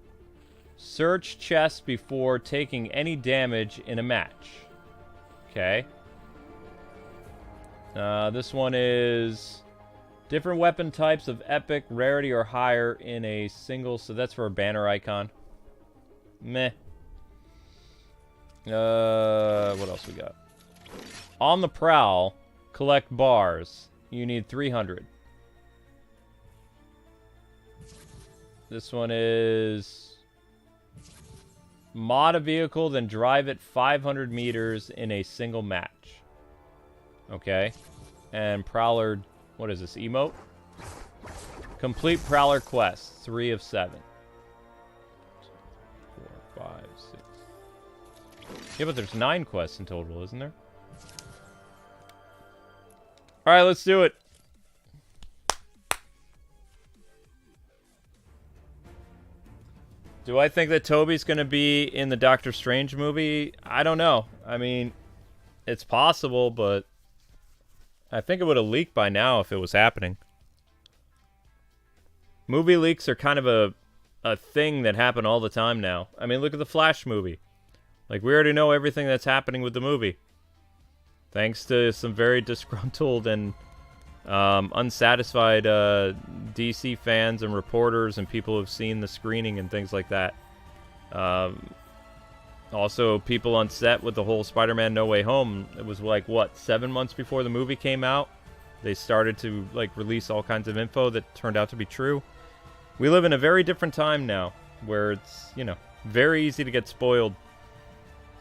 Search chest before taking any damage in a match. Okay. This one is different weapon types of epic, rarity, or higher in a single. So that's for a banner icon. Meh. What else we got? On the prowl, collect bars. You need 300. This one is mod a vehicle, then drive it 500 meters in a single match. Okay. And Prowler, what is this, emote? Complete Prowler quest, 3 of 7. 4, 5, 6. Yeah, but there's 9 quests in total, isn't there? All right, let's do it. Do I think that Tobey's going to be in the Doctor Strange movie? I don't know. I mean, it's possible, but I think it would have leaked by now if it was happening. Movie leaks are kind of a thing that happen all the time now. I mean, look at the Flash movie. Like, we already know everything that's happening with the movie. Thanks to some very disgruntled and unsatisfied DC fans and reporters and people who've seen the screening and things like that. Also, people on set with the whole Spider-Man No Way Home. It was like, what, 7 months before the movie came out? They started to like release all kinds of info that turned out to be true. We live in a very different time now, where it's, you know, very easy to get spoiled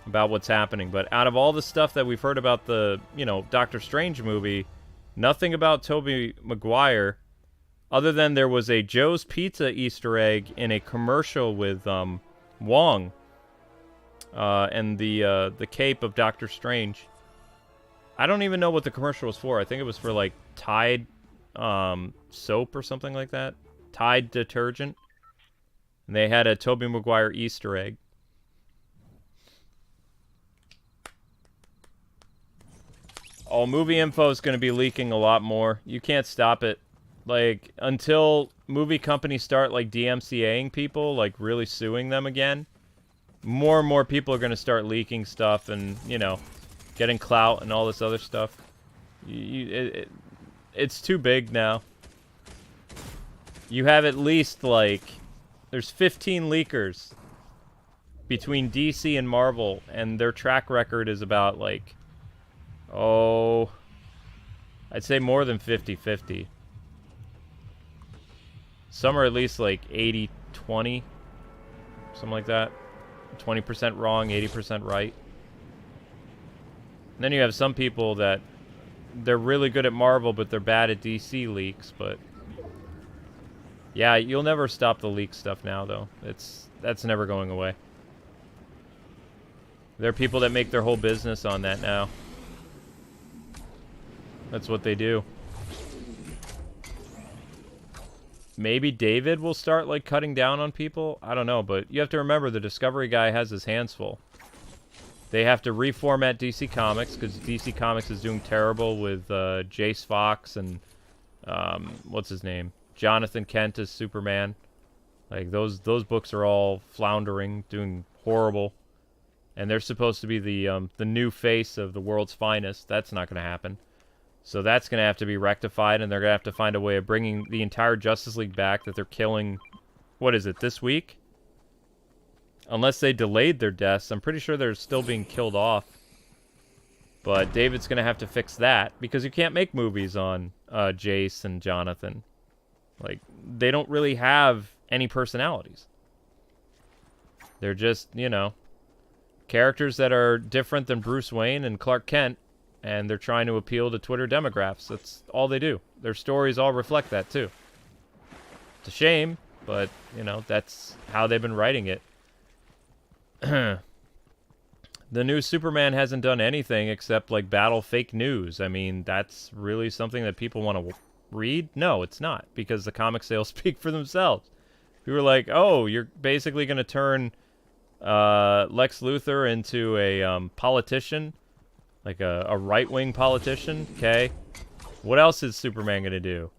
about what's happening. But out of all the stuff that we've heard about the, you know, Doctor Strange movie, nothing about Tobey Maguire, other than there was a Joe's Pizza Easter egg in a commercial with Wong and the cape of Doctor Strange. I don't even know what the commercial was for. I think it was for like Tide soap or something like that. Tide detergent. And they had a Tobey Maguire Easter egg. Oh, movie info is going to be leaking a lot more. You can't stop it. Like, until movie companies start, like, DMCAing people, like, really suing them again, more and more people are going to start leaking stuff and, you know, getting clout and all this other stuff. It's too big now. You have at least, like, there's 15 leakers between DC and Marvel, and their track record is about, like, oh, I'd say more than 50-50. Some are at least like 80-20, something like that. 20% wrong, 80% right. And then you have some people that they're really good at Marvel, but they're bad at DC leaks. But yeah, you'll never stop the leak stuff now, though. That's never going away. There are people that make their whole business on that now. That's what they do. Maybe David will start, like, cutting down on people? I don't know, but you have to remember the Discovery guy has his hands full. They have to reformat DC Comics, because DC Comics is doing terrible with Jace Fox and, what's his name? Jonathan Kent as Superman. Like, those books are all floundering, doing horrible. And they're supposed to be the new face of the world's finest. That's not going to happen. So that's going to have to be rectified, and they're going to have to find a way of bringing the entire Justice League back that they're killing, what is it, this week? Unless they delayed their deaths, I'm pretty sure they're still being killed off. But David's going to have to fix that, because you can't make movies on Jace and Jonathan. Like, they don't really have any personalities. They're just, you know, characters that are different than Bruce Wayne and Clark Kent, and they're trying to appeal to Twitter demographics. That's all they do. Their stories all reflect that, too. It's a shame, but, you know, that's how they've been writing it. The new Superman hasn't done anything except, like, battle fake news. I mean, that's really something that people want to read? No, it's not, because the comic sales speak for themselves. People are like, oh, you're basically going to turn Lex Luthor into a politician? Like a right-wing politician, okay? What else is Superman going to do?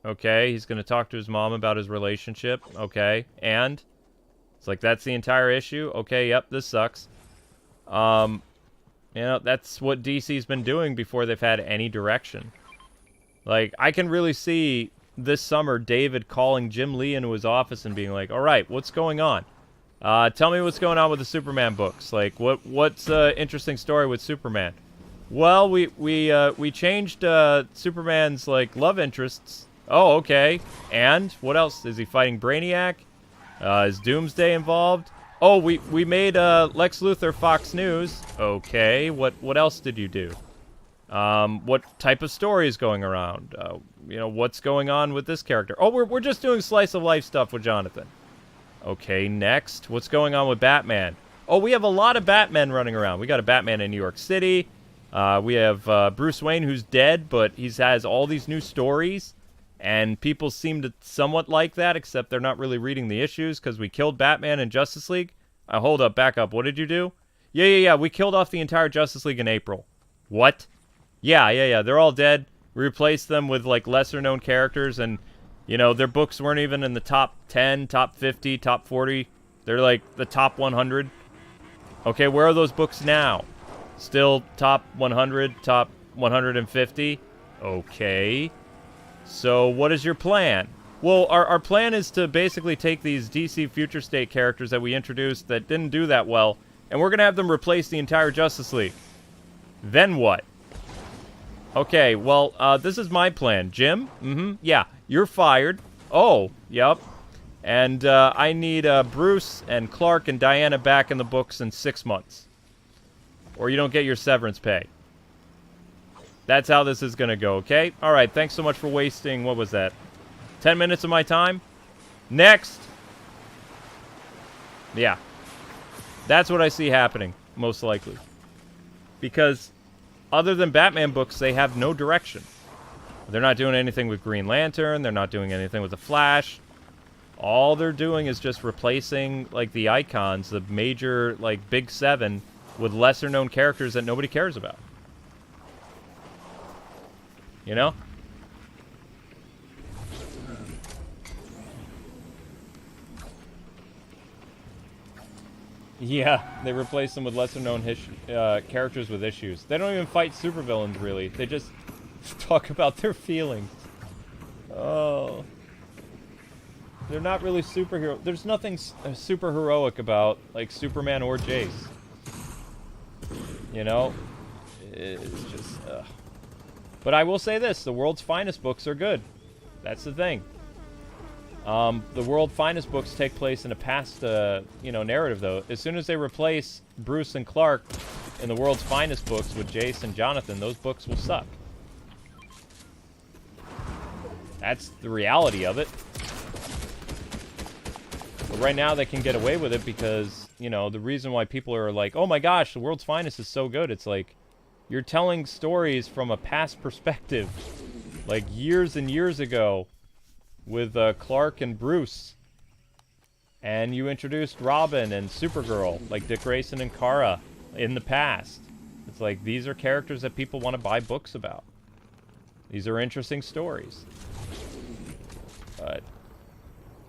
Okay, he's going to talk to his mom about his relationship, okay? And? It's like, that's the entire issue? Okay, yep, this sucks. You know, that's what DC's been doing before they've had any direction. Like, I can really see this summer David calling Jim Lee into his office and being like, all right, what's going on? Tell me what's going on with the Superman books. Like, what's an interesting story with Superman? Well, we changed Superman's, like, love interests. Oh, okay. And what else? Is he fighting Brainiac? Is Doomsday involved? Oh, we made Lex Luthor Fox News. Okay. What else did you do? What type of story is going around? You know, what's going on with this character? Oh, we're just doing slice of life stuff with Jonathan. Okay, next. What's going on with Batman? Oh, we have a lot of Batmen running around. We got a Batman in New York City. We have Bruce Wayne, who's dead, but he has all these new stories, and people seem to somewhat like that, except they're not really reading the issues, because we killed Batman and Justice League. Hold up, back up. What did you do? Yeah. We killed off the entire Justice League in April. What? Yeah. They're all dead. We replaced them with, like, lesser-known characters, and, you know, their books weren't even in the top 10, top 50, top 40. They're, like, the top 100. Okay, where are those books now? Still top 100, top 150? Okay. So, what is your plan? Well, our plan is to basically take these DC Future State characters that we introduced that didn't do that well, and we're going to have them replace the entire Justice League. Then what? Okay, well, this is my plan. Jim? Yeah, you're fired. Oh, yep. And I need Bruce and Clark and Diana back in the books in 6 months. Or you don't get your severance pay. That's how this is going to go, okay? All right, thanks so much for wasting, what was that, 10 minutes of my time? Next! Yeah. That's what I see happening, most likely. Because other than Batman books, they have no direction. They're not doing anything with Green Lantern. They're not doing anything with the Flash. All they're doing is just replacing, like, the icons, the major, like, big 7, with lesser-known characters that nobody cares about. You know? Yeah, they replace them with lesser-known characters with issues. They don't even fight supervillains, really. They just talk about their feelings. Oh. They're not really superhero. There's nothing super heroic about, like, Superman or Jace. You know? It's just, But I will say this, the world's finest books are good. That's the thing. The world's finest books take place in a past, narrative, though. As soon as they replace Bruce and Clark in the world's finest books with Jace and Jonathan, those books will suck. That's the reality of it. But right now they can get away with it because, you know, the reason why people are like, oh my gosh, the world's finest is so good. It's like, you're telling stories from a past perspective. Like years and years ago with Clark and Bruce. And you introduced Robin and Supergirl, like Dick Grayson and Kara in the past. It's like, these are characters that people want to buy books about. These are interesting stories. But,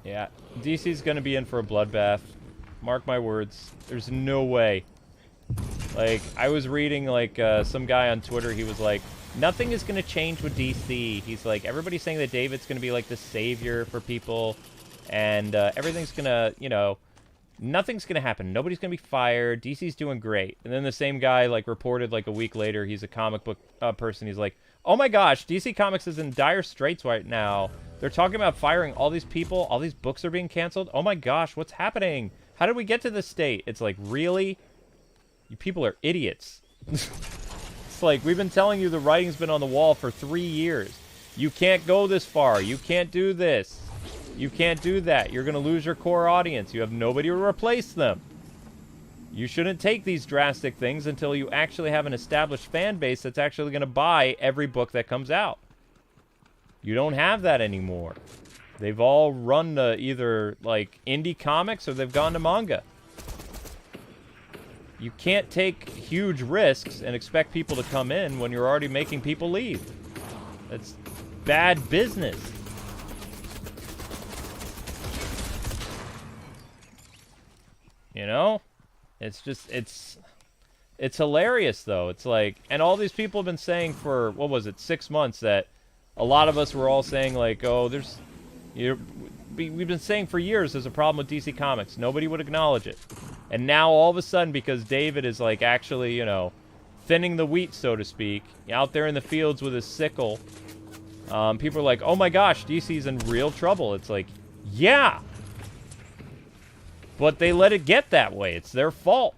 yeah, DC's going to be in for a bloodbath. Mark my words. There's no way. Like, I was reading, like, some guy on Twitter, he was like, nothing is going to change with DC. He's like, everybody's saying that David's going to be, like, the savior for people, and everything's going to, you know, nothing's going to happen. Nobody's going to be fired. DC's doing great. And then the same guy, like, reported, like, a week later, he's a comic book person, he's like, oh my gosh, DC Comics is in dire straits right now. They're talking about firing all these people. All these books are being canceled. Oh my gosh, what's happening? How did we get to this state? It's like, really? You people are idiots. It's like, we've been telling you the writing's been on the wall for 3 years. You can't go this far. You can't do this. You can't do that. You're going to lose your core audience. You have nobody to replace them. You shouldn't take these drastic things until you actually have an established fan base that's actually going to buy every book that comes out. You don't have that anymore. They've all run to either, like, indie comics or they've gone to manga. You can't take huge risks and expect people to come in when you're already making people leave. That's bad business. You know? It's just, it's hilarious, though. It's like, and all these people have been saying for, what was it, 6 months, that a lot of us were all saying, like, oh, we've been saying for years there's a problem with DC Comics. Nobody would acknowledge it. And now, all of a sudden, because David is, like, actually, you know, thinning the wheat, so to speak, out there in the fields with his sickle, people are like, oh my gosh, DC's in real trouble. It's like, yeah. But they let it get that way. It's their fault.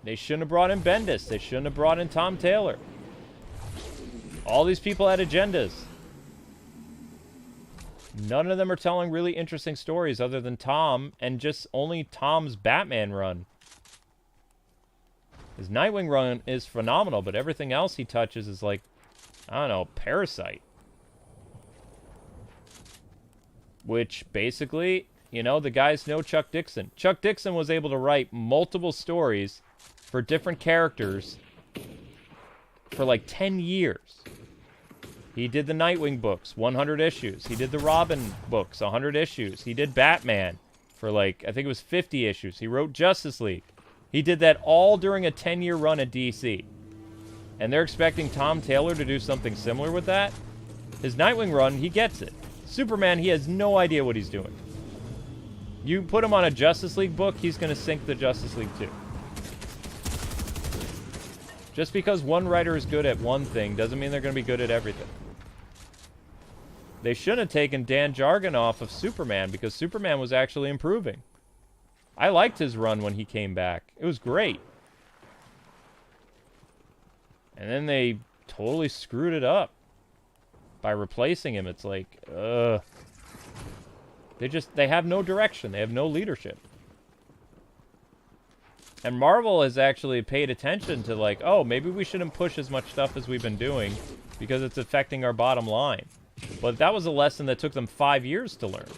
They shouldn't have brought in Bendis. They shouldn't have brought in Tom Taylor. All these people had agendas. None of them are telling really interesting stories other than Tom, and just only Tom's Batman run. His Nightwing run is phenomenal, but everything else he touches is like, I don't know, Parasite. Which, basically, you know, the guys know Chuck Dixon. Chuck Dixon was able to write multiple stories for different characters for like 10 years. He did the Nightwing books, 100 issues. He did the Robin books, 100 issues. He did Batman for like, I think it was 50 issues. He wrote Justice League. He did that all during a 10-year run at DC. And they're expecting Tom Taylor to do something similar with that? His Nightwing run, he gets it. Superman, he has no idea what he's doing. You put him on a Justice League book, he's going to sink the Justice League too. Just because one writer is good at one thing doesn't mean they're going to be good at everything. They shouldn't have taken Dan Jargon off of Superman because Superman was actually improving. I liked his run when he came back. It was great. And then they totally screwed it up by replacing him. It's like, they have no direction. They have no leadership. And Marvel has actually paid attention to like, oh, maybe we shouldn't push as much stuff as we've been doing because it's affecting our bottom line. But that was a lesson that took them 5 years to learn.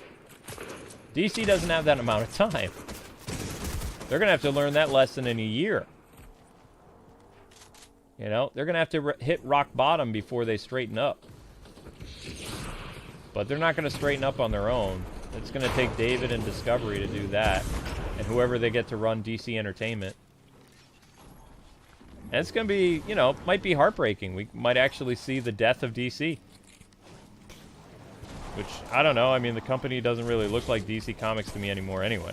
DC doesn't have that amount of time. They're going to have to learn that lesson in a year. You know, they're going to have to hit rock bottom before they straighten up. But they're not going to straighten up on their own. It's going to take David and Discovery to do that. And whoever they get to run DC Entertainment. And it's going to be, you know, might be heartbreaking. We might actually see the death of DC. Which, I don't know. I mean, the company doesn't really look like DC Comics to me anymore anyway.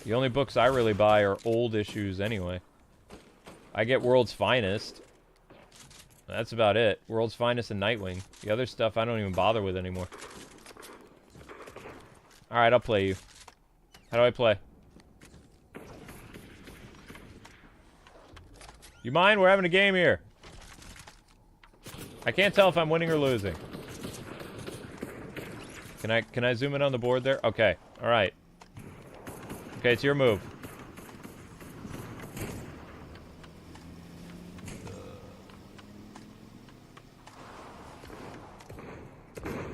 The only books I really buy are old issues anyway. I get World's Finest. That's about it. World's Finest and Nightwing. The other stuff I don't even bother with anymore. Alright, I'll play you. How do I play? You mind? We're having a game here. I can't tell if I'm winning or losing. Can I zoom in on the board there? Okay. Alright. Okay, it's your move.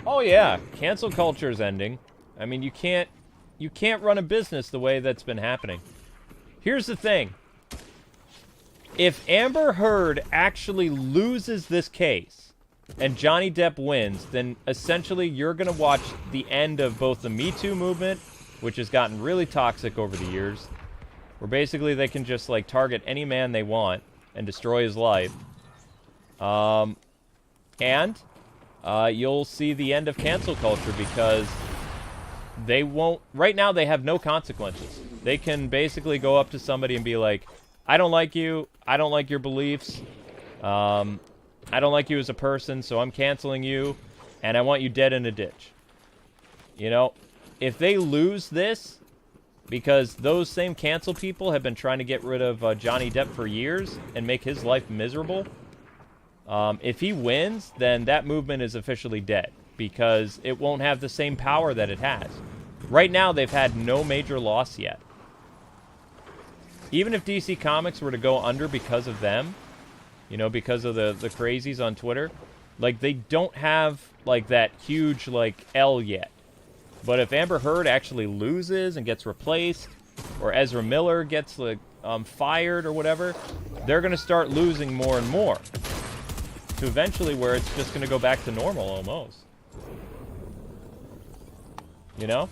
Oh yeah, cancel culture is ending. I mean, you can't run a business the way that's been happening. Here's the thing. If Amber Heard actually loses this case and Johnny Depp wins, then essentially you're going to watch the end of both the Me Too movement, which has gotten really toxic over the years, where basically they can just like target any man they want and destroy his life. You'll see the end of cancel culture because they won't... Right now, they have no consequences. They can basically go up to somebody and be like, I don't like you. I don't like your beliefs. I don't like you as a person, so I'm canceling you. And I want you dead in a ditch. You know, if they lose this, because those same cancel people have been trying to get rid of Johnny Depp for years and make his life miserable, if he wins, then that movement is officially dead because it won't have the same power that it has. Right now, they've had no major loss yet. Even if DC Comics were to go under because of them, you know, because of the crazies on Twitter, like, they don't have, like, that huge, like, L yet. But if Amber Heard actually loses and gets replaced, or Ezra Miller gets, like, fired or whatever, they're going to start losing more and more. To eventually where it's just going to go back to normal, almost. You know?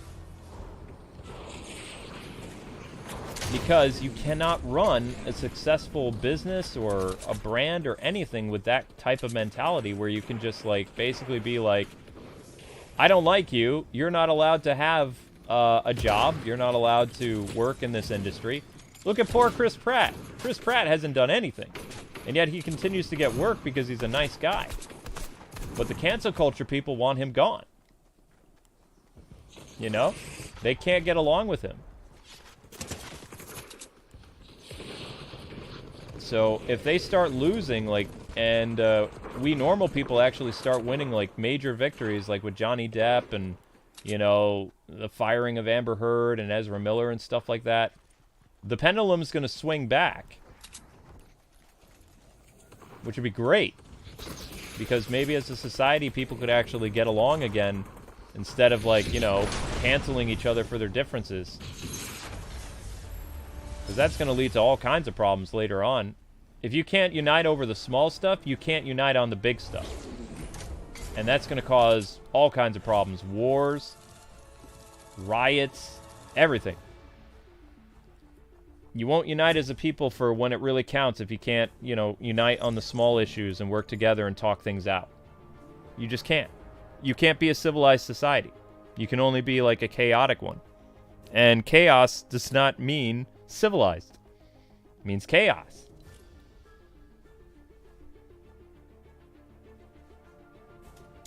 Because you cannot run a successful business or a brand or anything with that type of mentality where you can just, like, basically be like, I don't like you. You're not allowed to have a job. You're not allowed to work in this industry. Look at poor Chris Pratt. Chris Pratt hasn't done anything. And yet he continues to get work because he's a nice guy. But the cancel culture people want him gone. You know? They can't get along with him. So if they start losing, like, and we normal people actually start winning, like, major victories, like with Johnny Depp and, you know, the firing of Amber Heard and Ezra Miller and stuff like that, the pendulum's going to swing back. Which would be great. Because maybe as a society, people could actually get along again instead of, like, you know, canceling each other for their differences. Because that's going to lead to all kinds of problems later on. If you can't unite over the small stuff, you can't unite on the big stuff. And that's going to cause all kinds of problems. Wars, riots, everything. You won't unite as a people for when it really counts if you can't, you know, unite on the small issues and work together and talk things out. You just can't. You can't be a civilized society. You can only be like a chaotic one. And chaos does not mean civilized. It means chaos.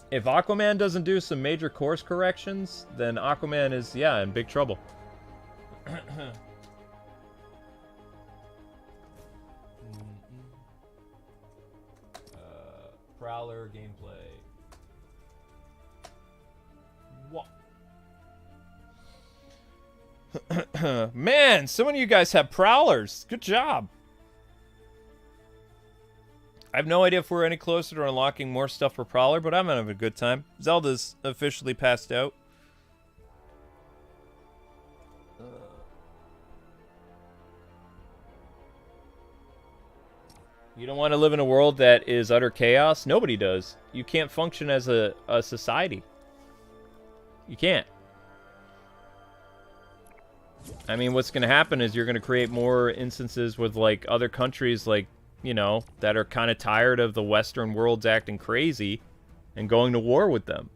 If Aquaman doesn't do some major course corrections, then Aquaman is, yeah, in big trouble. Prowler gameplay. What? Man, so many of you guys have Prowlers. Good job. I have no idea if we're any closer to unlocking more stuff for Prowler, but I'm having a good time. Zelda's officially passed out. You don't want to live in a world that is utter chaos? Nobody does. You can't function as a society. You can't. I mean, what's going to happen is you're going to create more instances with, like, other countries, like, you know, that are kind of tired of the Western world's acting crazy and going to war with them.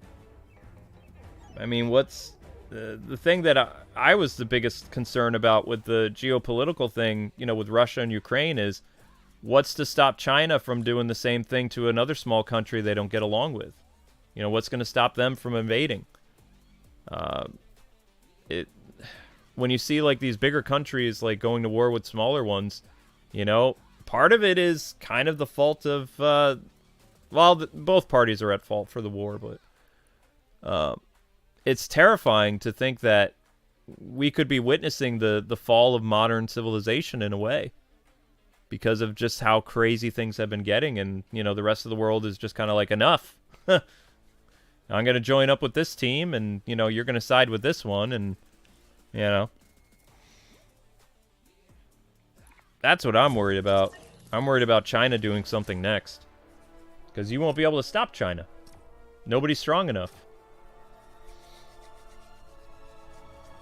I mean, what's... the thing that I was the biggest concern about with the geopolitical thing, you know, with Russia and Ukraine is... what's to stop China from doing the same thing to another small country they don't get along with? You know, what's going to stop them from invading? When you see, like, these bigger countries, like, going to war with smaller ones, you know, part of it is kind of the fault of, both parties are at fault for the war, but it's terrifying to think that we could be witnessing the fall of modern civilization in a way. Because of just how crazy things have been getting, and, you know, the rest of the world is just kind of like, enough. I'm going to join up with this team, and, you know, you're going to side with this one, and, you know. That's what I'm worried about. I'm worried about China doing something next. Because you won't be able to stop China. Nobody's strong enough.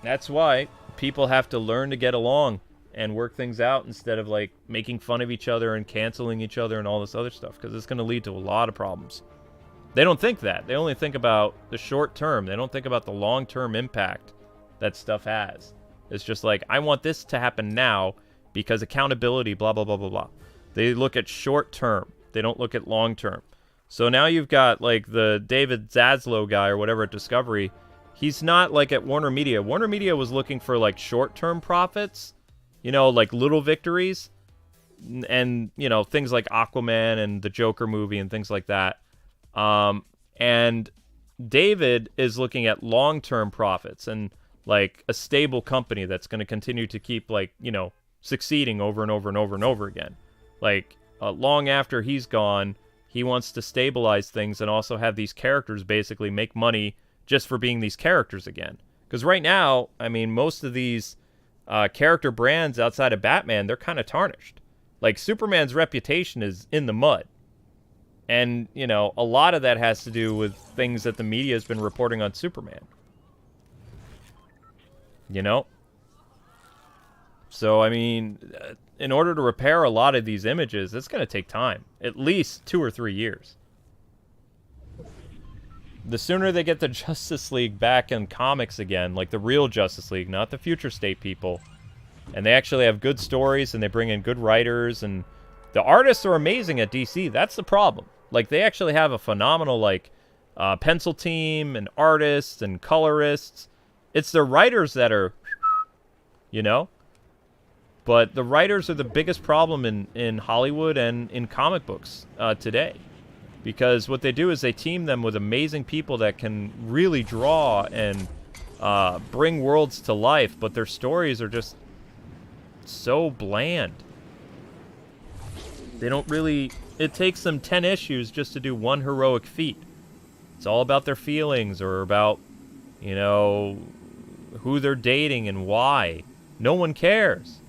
That's why people have to learn to get along and work things out instead of, like, making fun of each other and canceling each other and all this other stuff, because it's going to lead to a lot of problems. They don't think that. They only think about the short term. They don't think about the long-term impact that stuff has. It's just like, I want this to happen now because accountability, blah, blah, blah, blah, blah. They look at short term. They don't look at long term. So now you've got, like, the David Zaslow guy or whatever at Discovery. He's not, like, at Warner Media. Warner Media was looking for, like, short-term profits. You know, like, little victories, and, you know, things like Aquaman and the Joker movie and things like that. And David is looking at long-term profits and, like, a stable company that's going to continue to keep, like, you know, succeeding over and over and over and over again. Like, long after he's gone, he wants to stabilize things and also have these characters basically make money just for being these characters again. Because right now, I mean, most of these... character brands outside of Batman, they're kind of tarnished. Like, Superman's reputation is in the mud. And, you know, a lot of that has to do with things that the media has been reporting on Superman. You know? So, I mean, in order to repair a lot of these images, it's going to take time. At least 2 or 3 years. The sooner they get the Justice League back in comics again, like the real Justice League, not the future state people, and they actually have good stories and they bring in good writers, and the artists are amazing at DC. That's the problem. Like, they actually have a phenomenal, like, pencil team and artists and colorists. It's the writers that are, you know? But the writers are the biggest problem in Hollywood and in comic books today. Because what they do is they team them with amazing people that can really draw and bring worlds to life, but their stories are just so bland. They don't really... It takes them 10 issues just to do one heroic feat. It's all about their feelings or about, you know, who they're dating and why. No one cares.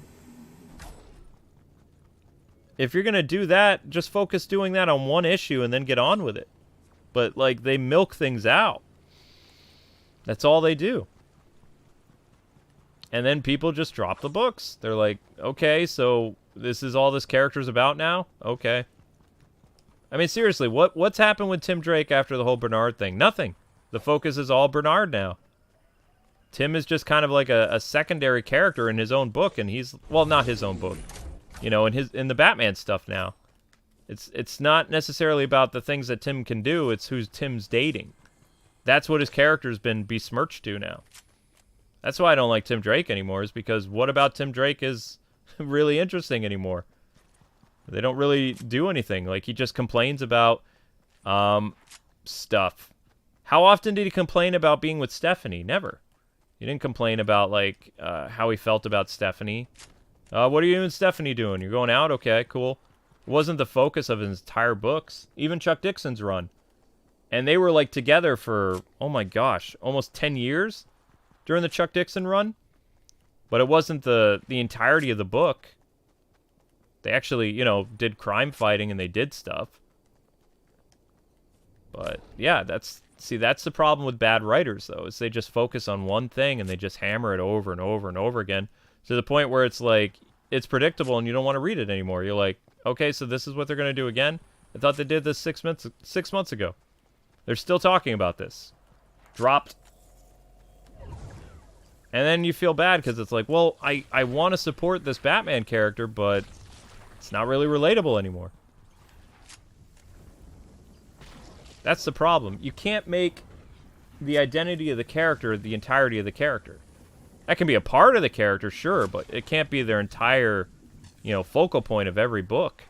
If you're going to do that, just focus doing that on one issue and then get on with it. But, like, they milk things out. That's all they do. And then people just drop the books. They're like, okay, so this is all this character's about now? Okay. I mean, seriously, what's happened with Tim Drake after the whole Bernard thing? Nothing. The focus is all Bernard now. Tim is just kind of like a secondary character in his own book, and he's... Well, not his own book. You know, in the Batman stuff now. It's not necessarily about the things that Tim can do, it's who Tim's dating. That's what his character's been besmirched to now. That's why I don't like Tim Drake anymore, is because what about Tim Drake is really interesting anymore? They don't really do anything. Like, he just complains about stuff. How often did he complain about being with Stephanie? Never. He didn't complain about, like, how he felt about Stephanie. What are you and Stephanie doing? You're going out? Okay, cool. It wasn't the focus of his entire books. Even Chuck Dixon's run. And they were, like, together for, oh my gosh, almost 10 years during the Chuck Dixon run. But it wasn't the entirety of the book. They actually, you know, did crime fighting and they did stuff. But, yeah, that's the problem with bad writers, though, is they just focus on one thing and they just hammer it over and over and over again. To the point where it's like, it's predictable and you don't want to read it anymore. You're like, okay, so this is what they're going to do again? I thought they did this 6 months ago. They're still talking about this. Dropped. And then you feel bad because it's like, well, I want to support this Batman character, but it's not really relatable anymore. That's the problem. You can't make the identity of the character the entirety of the character. That can be a part of the character, sure, but it can't be their entire, you know, focal point of every book.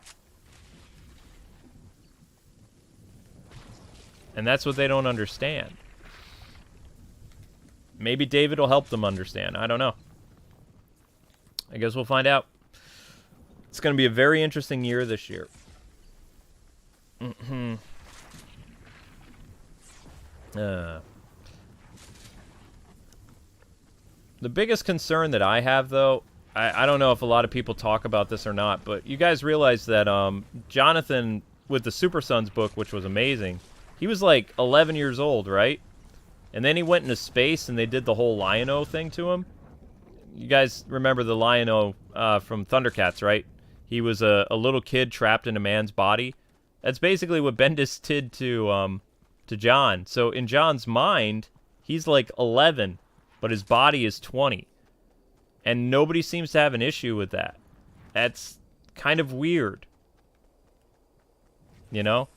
And that's what they don't understand. Maybe David will help them understand. I don't know. I guess we'll find out. It's going to be a very interesting year this year. The biggest concern that I have, though, I don't know if a lot of people talk about this or not, but you guys realize that Jonathan, with the Super Sons book, which was amazing, he was like 11 years old, right? And then he went into space and they did the whole Lion-O thing to him. You guys remember the Lion-O from Thundercats, right? He was a little kid trapped in a man's body. That's basically what Bendis did to John. So in John's mind, he's like 11. But his body is 20. And nobody seems to have an issue with that. That's kind of weird. You know?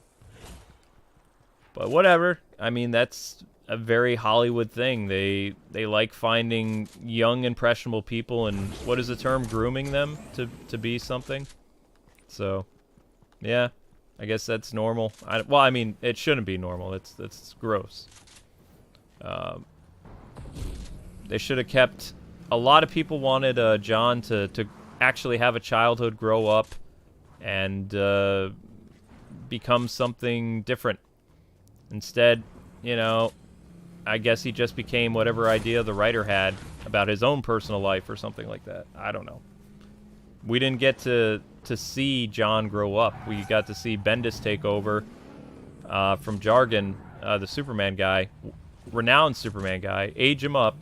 But whatever. I mean, that's a very Hollywood thing. They like finding young, impressionable people and, what is the term, grooming them to be something. So, yeah. I guess that's normal. Well, I mean, it shouldn't be normal. That's gross. They should have kept... A lot of people wanted John to actually have a childhood, grow up, and become something different. Instead, you know, I guess he just became whatever idea the writer had about his own personal life or something like that. I don't know. We didn't get to see John grow up. We got to see Bendis take over from Jargon, the Superman guy, renowned Superman guy, age him up,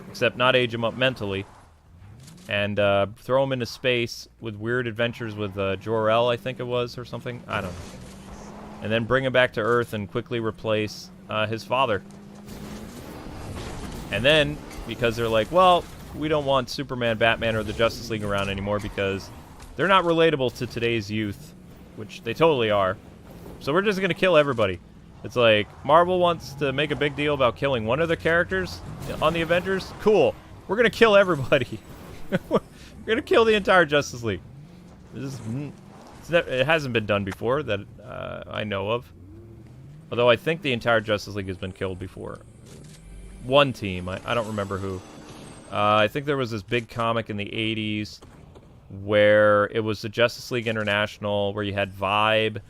except not age him up mentally, and throw him into space with weird adventures with Jor-El, I think it was, or something. I don't know. And then bring him back to Earth and quickly replace his father. And then, because they're like, well, we don't want Superman, Batman, or the Justice League around anymore because they're not relatable to today's youth, which they totally are. So we're just going to kill everybody. It's like, Marvel wants to make a big deal about killing one of the characters on the Avengers? Cool. We're going to kill everybody. We're going gonna kill the entire Justice League. It hasn't been done before that I know of. Although I think the entire Justice League has been killed before. One team, I don't remember who. I think there was this big comic in the 80s where it was the Justice League International, where you had Vibe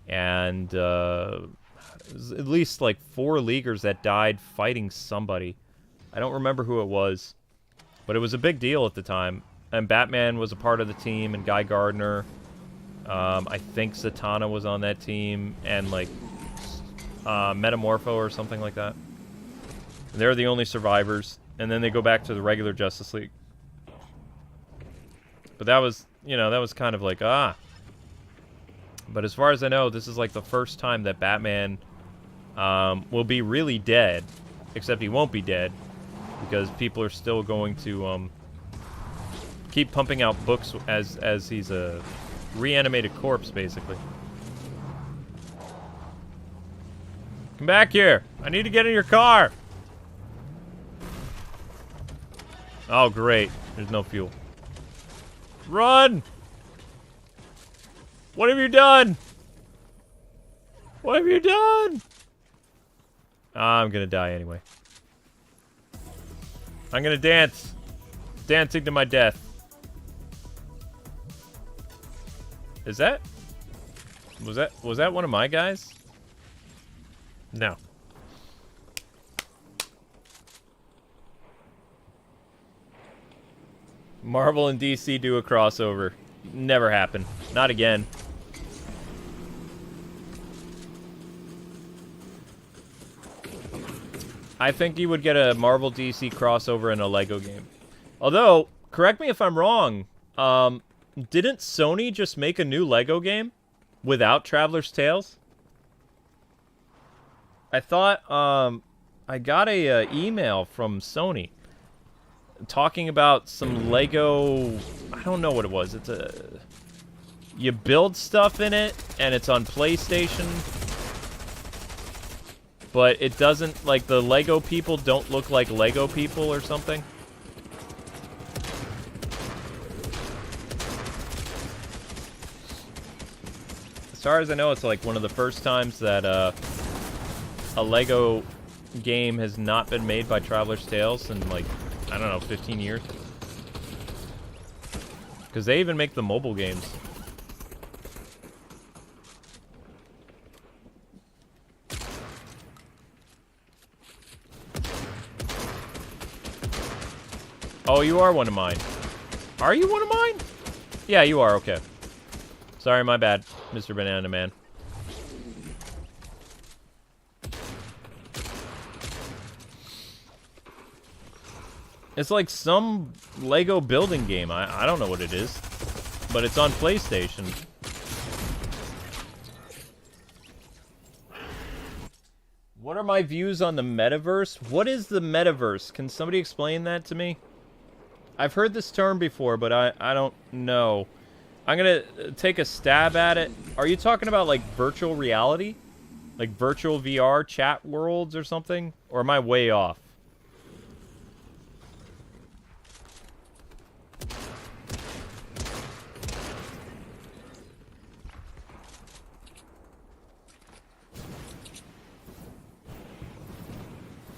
and at least like 4 Leaguers that died fighting somebody. I don't remember who it was, but it was a big deal at the time. And Batman was a part of the team, and Guy Gardner. I think Zatanna was on that team, and like Metamorpho or something like that. And they're the only survivors, and then they go back to the regular Justice League. But that was, you know, that was kind of like, But as far as I know, this is like the first time that Batman will be really dead. Except he won't be dead, because people are still going to keep pumping out books as he's a reanimated corpse, basically. Come back here! I need to get in your car! Oh, great. There's no fuel. Run! What have you done? What have you done? I'm gonna die anyway. I'm gonna dance. Dancing to my death. Is that... Was that one of my guys? No. Marvel and DC do a crossover. Never happen. Not again. I think you would get a Marvel DC crossover in a Lego game. Although, correct me if I'm wrong, didn't Sony just make a new Lego game without Traveler's Tales? I thought, I got a email from Sony talking about some Lego, I don't know what it was. It's a, you build stuff in it, and it's on PlayStation, but it doesn't, like, the Lego people don't look like Lego people or something. As far as I know, it's like one of the first times that a Lego game has not been made by Traveler's Tales in, like, I don't know, 15 years. Because they even make the mobile games. Oh, you are one of mine. Are you one of mine? Yeah, you are, okay. Sorry, my bad, Mr. Banana Man. It's like some Lego building game. I don't know what it is. But it's on PlayStation. What are my views on the metaverse? What is the metaverse? Can somebody explain that to me? I've heard this term before, but I don't know. I'm gonna take a stab at it. Are you talking about, like, virtual reality? Like virtual VR chat worlds or something? Or am I way off?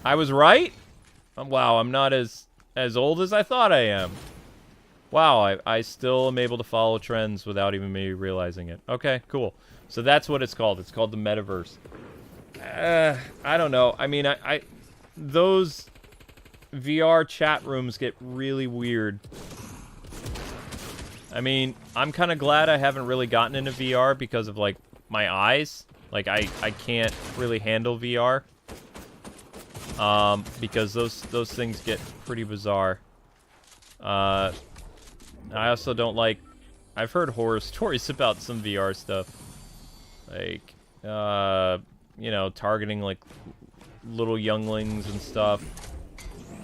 I was right? Wow, I'm not as old as I thought I am. Wow, I still am able to follow trends without even me realizing it. Okay, cool. So that's what it's called. It's called the metaverse. I don't know. I mean, those VR chat rooms get really weird. I mean, I'm kind of glad I haven't really gotten into VR because of, like, my eyes. Like, I can't really handle VR. Because those things get pretty bizarre. I also don't like... I've heard horror stories about some VR stuff. Like, you know, targeting, like, little younglings and stuff.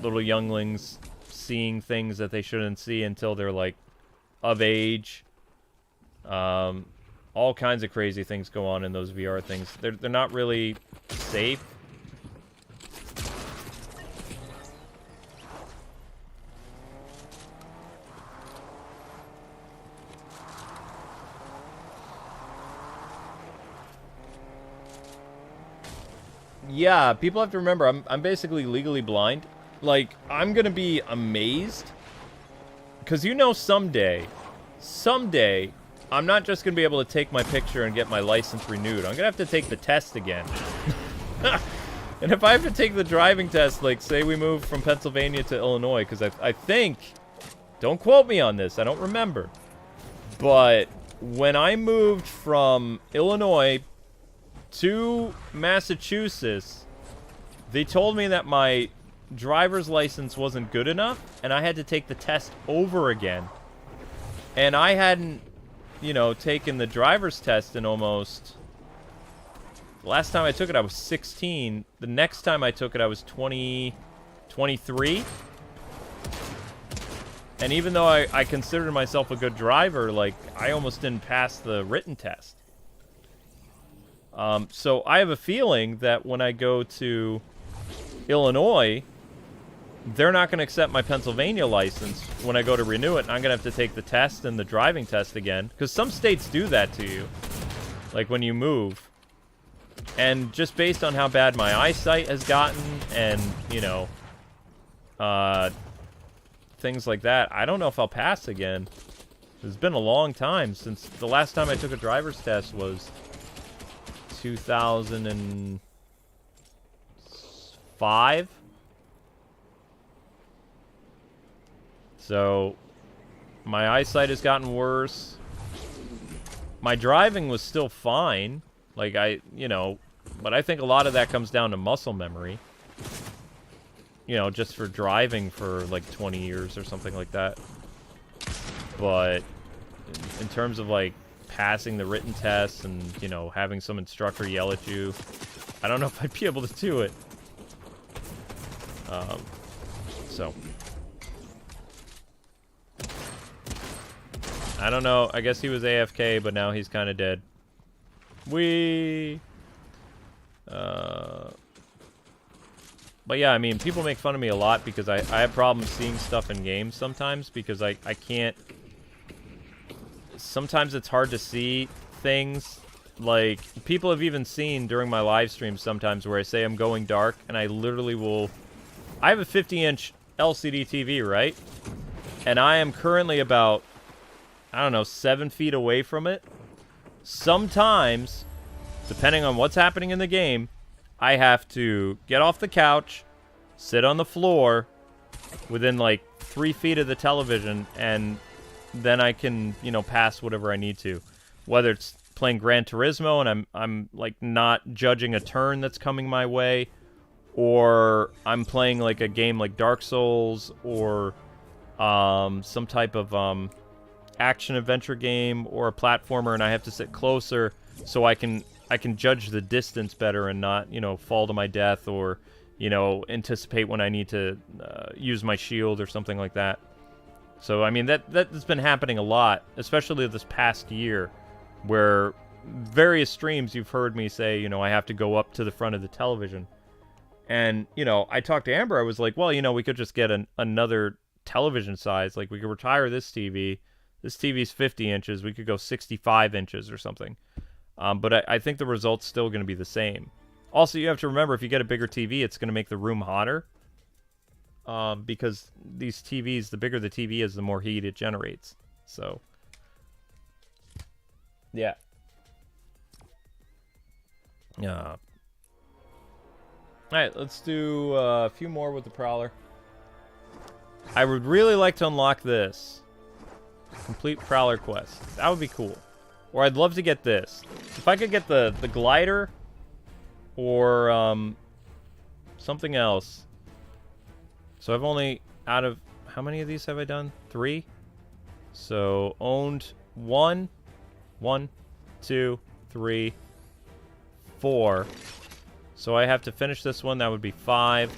Little younglings seeing things that they shouldn't see until they're, like, of age. All kinds of crazy things go on in those VR things. They're not really safe. Yeah, people have to remember, I'm basically legally blind. Like, I'm gonna be amazed. Because you know someday, I'm not just gonna be able to take my picture and get my license renewed. I'm gonna have to take the test again. And if I have to take the driving test, like, say we move from Pennsylvania to Illinois, because I think, don't quote me on this, I don't remember, but when I moved from Illinois to Massachusetts, they told me that my driver's license wasn't good enough, and I had to take the test over again. And I hadn't, you know, taken the driver's test in almost... Last time I took it, I was 16. The next time I took it, I was 23. And even though I considered myself a good driver, like, I almost didn't pass the written test. So I have a feeling that when I go to Illinois, they're not going to accept my Pennsylvania license when I go to renew it, and I'm going to have to take the test and the driving test again. Because some states do that to you, like when you move. And just based on how bad my eyesight has gotten and, you know, things like that, I don't know if I'll pass again. It's been a long time since the last time I took a driver's test was 2005. So, my eyesight has gotten worse. My driving was still fine. Like, you know, but I think a lot of that comes down to muscle memory. You know, just for driving for, like, 20 years or something like that. But, in terms of, like, passing the written tests and, you know, having some instructor yell at you, I don't know if I'd be able to do it. So... I don't know. I guess he was AFK, but now he's kind of dead. But yeah, I mean, people make fun of me a lot because I have problems seeing stuff in games sometimes because I can't... Sometimes it's hard to see things. Like, people have even seen during my live streams sometimes where I say I'm going dark, and I literally will... I have a 50-inch LCD TV, right? And I am currently about... I don't know, 7 feet away from it. Sometimes, depending on what's happening in the game, I have to get off the couch, sit on the floor within like 3 feet of the television, and then I can, you know, pass whatever I need to. Whether it's playing Gran Turismo and I'm like not judging a turn that's coming my way, or I'm playing like a game like Dark Souls or some type of action adventure game or a platformer, and I have to sit closer so I can judge the distance better and not, you know, fall to my death or, you know, anticipate when I need to use my shield or something like that. So I mean that's been happening a lot, especially this past year, where various streams you've heard me say, you know, I have to go up to the front of the television. And, you know, I talked to Amber, I was like, well, you know, we could just get another television size, like we could retire this TV. This TV's 50 inches. We could go 65 inches or something. But I think the result's still going to be the same. Also, you have to remember, if you get a bigger TV, it's going to make the room hotter. Because these TVs, the bigger the TV is, the more heat it generates. So, yeah. Alright, let's do a few more with the Prowler. I would really like to unlock this. Complete Prowler quest. That would be cool. Or I'd love to get this. If I could get the glider or something else. So I've only, out of, how many of these have I done? 3? So owned 1, 2, 3, 4. So I have to finish this one. That would be 5.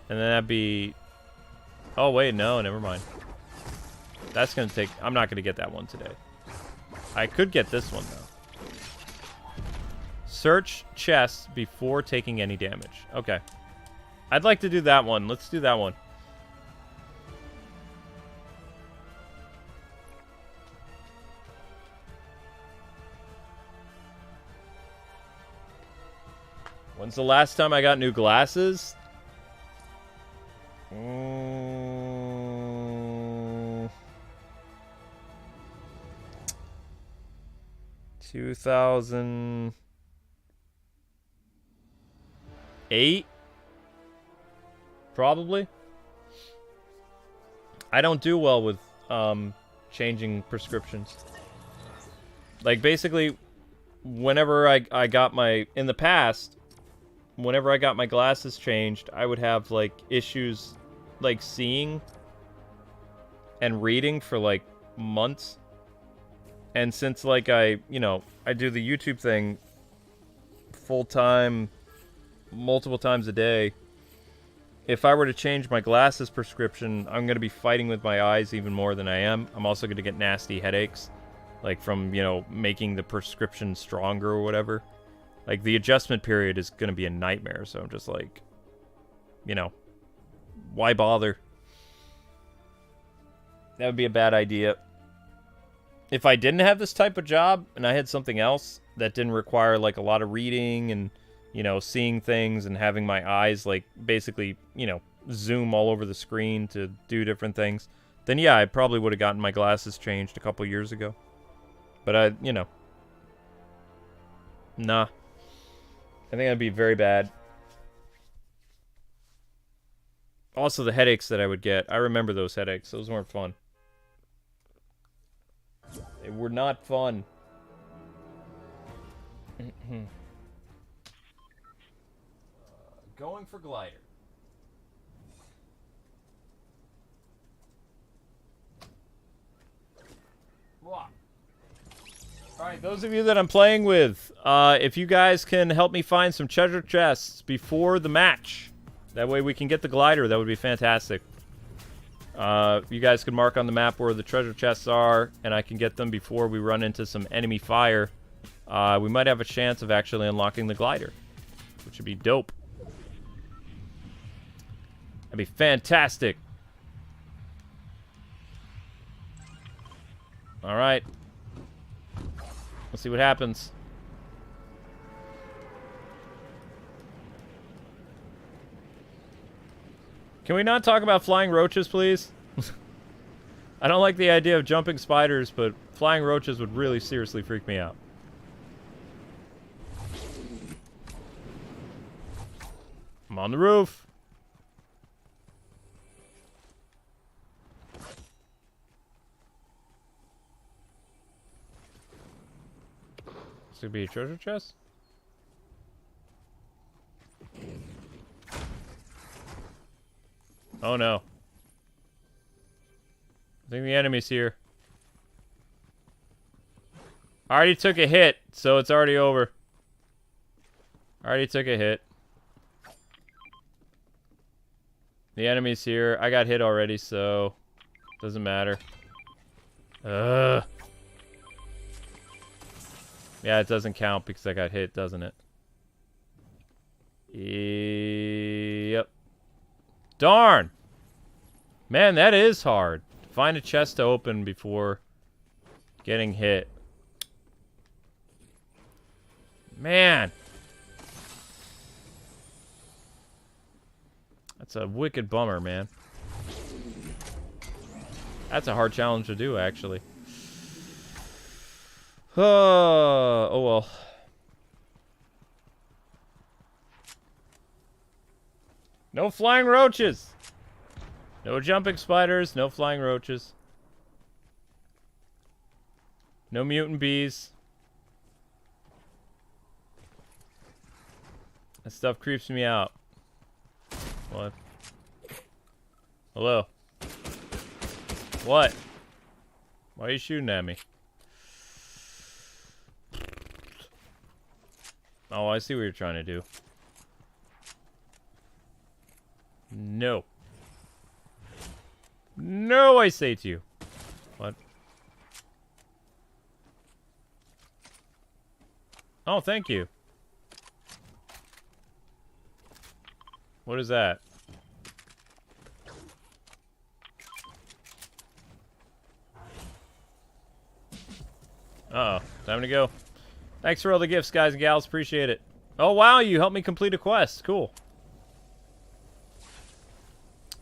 And then that'd be, oh wait, no, never mind. That's going to take... I'm not going to get that one today. I could get this one, though. Search chests before taking any damage. Okay. I'd like to do that one. Let's do that one. When's the last time I got new glasses? 2008? Probably. I don't do well with changing prescriptions. Like, basically, whenever I got my... In the past, whenever I got my glasses changed, I would have, like, issues, like, seeing and reading for, like, months. And since, like, I do the YouTube thing full-time, multiple times a day, if I were to change my glasses prescription, I'm going to be fighting with my eyes even more than I am. I'm also going to get nasty headaches, like from, making the prescription stronger or whatever. Like, the adjustment period is going to be a nightmare, so I'm just like, why bother? That would be a bad idea. If I didn't have this type of job and I had something else that didn't require, like, a lot of reading and, seeing things and having my eyes, like, basically, zoom all over the screen to do different things, then yeah, I probably would have gotten my glasses changed a couple years ago. But nah. I think that'd be very bad. Also, the headaches that I would get. I remember those headaches. Those weren't fun. They were not fun. Going for glider. Alright, those of you that I'm playing with, if you guys can help me find some treasure chests before the match, that way we can get the glider, that would be fantastic. You guys can mark on the map where the treasure chests are, and I can get them before we run into some enemy fire. We might have a chance of actually unlocking the glider, which would be dope. That'd be fantastic. Alright. Let's see what happens. Can we not talk about flying roaches, please? I don't like the idea of jumping spiders, but flying roaches would really seriously freak me out. I'm on the roof. This could be a treasure chest? Oh no. I think the enemy's here. I already took a hit, so it's already over. I already took a hit. The enemy's here. I got hit already, so doesn't matter. Ugh. Yeah, it doesn't count because I got hit, doesn't it? Yep. Darn! Man, that is hard. Find a chest to open before getting hit. Man! That's a wicked bummer, man. That's a hard challenge to do, actually. Oh well. No flying roaches! No jumping spiders, no flying roaches. No mutant bees. That stuff creeps me out. What? Hello? What? Why are you shooting at me? Oh, I see what you're trying to do. No. No, I say to you. What? Oh, thank you. What is that? Uh-oh. Time to go. Thanks for all the gifts, guys and gals. Appreciate it. Oh, wow, you helped me complete a quest. Cool.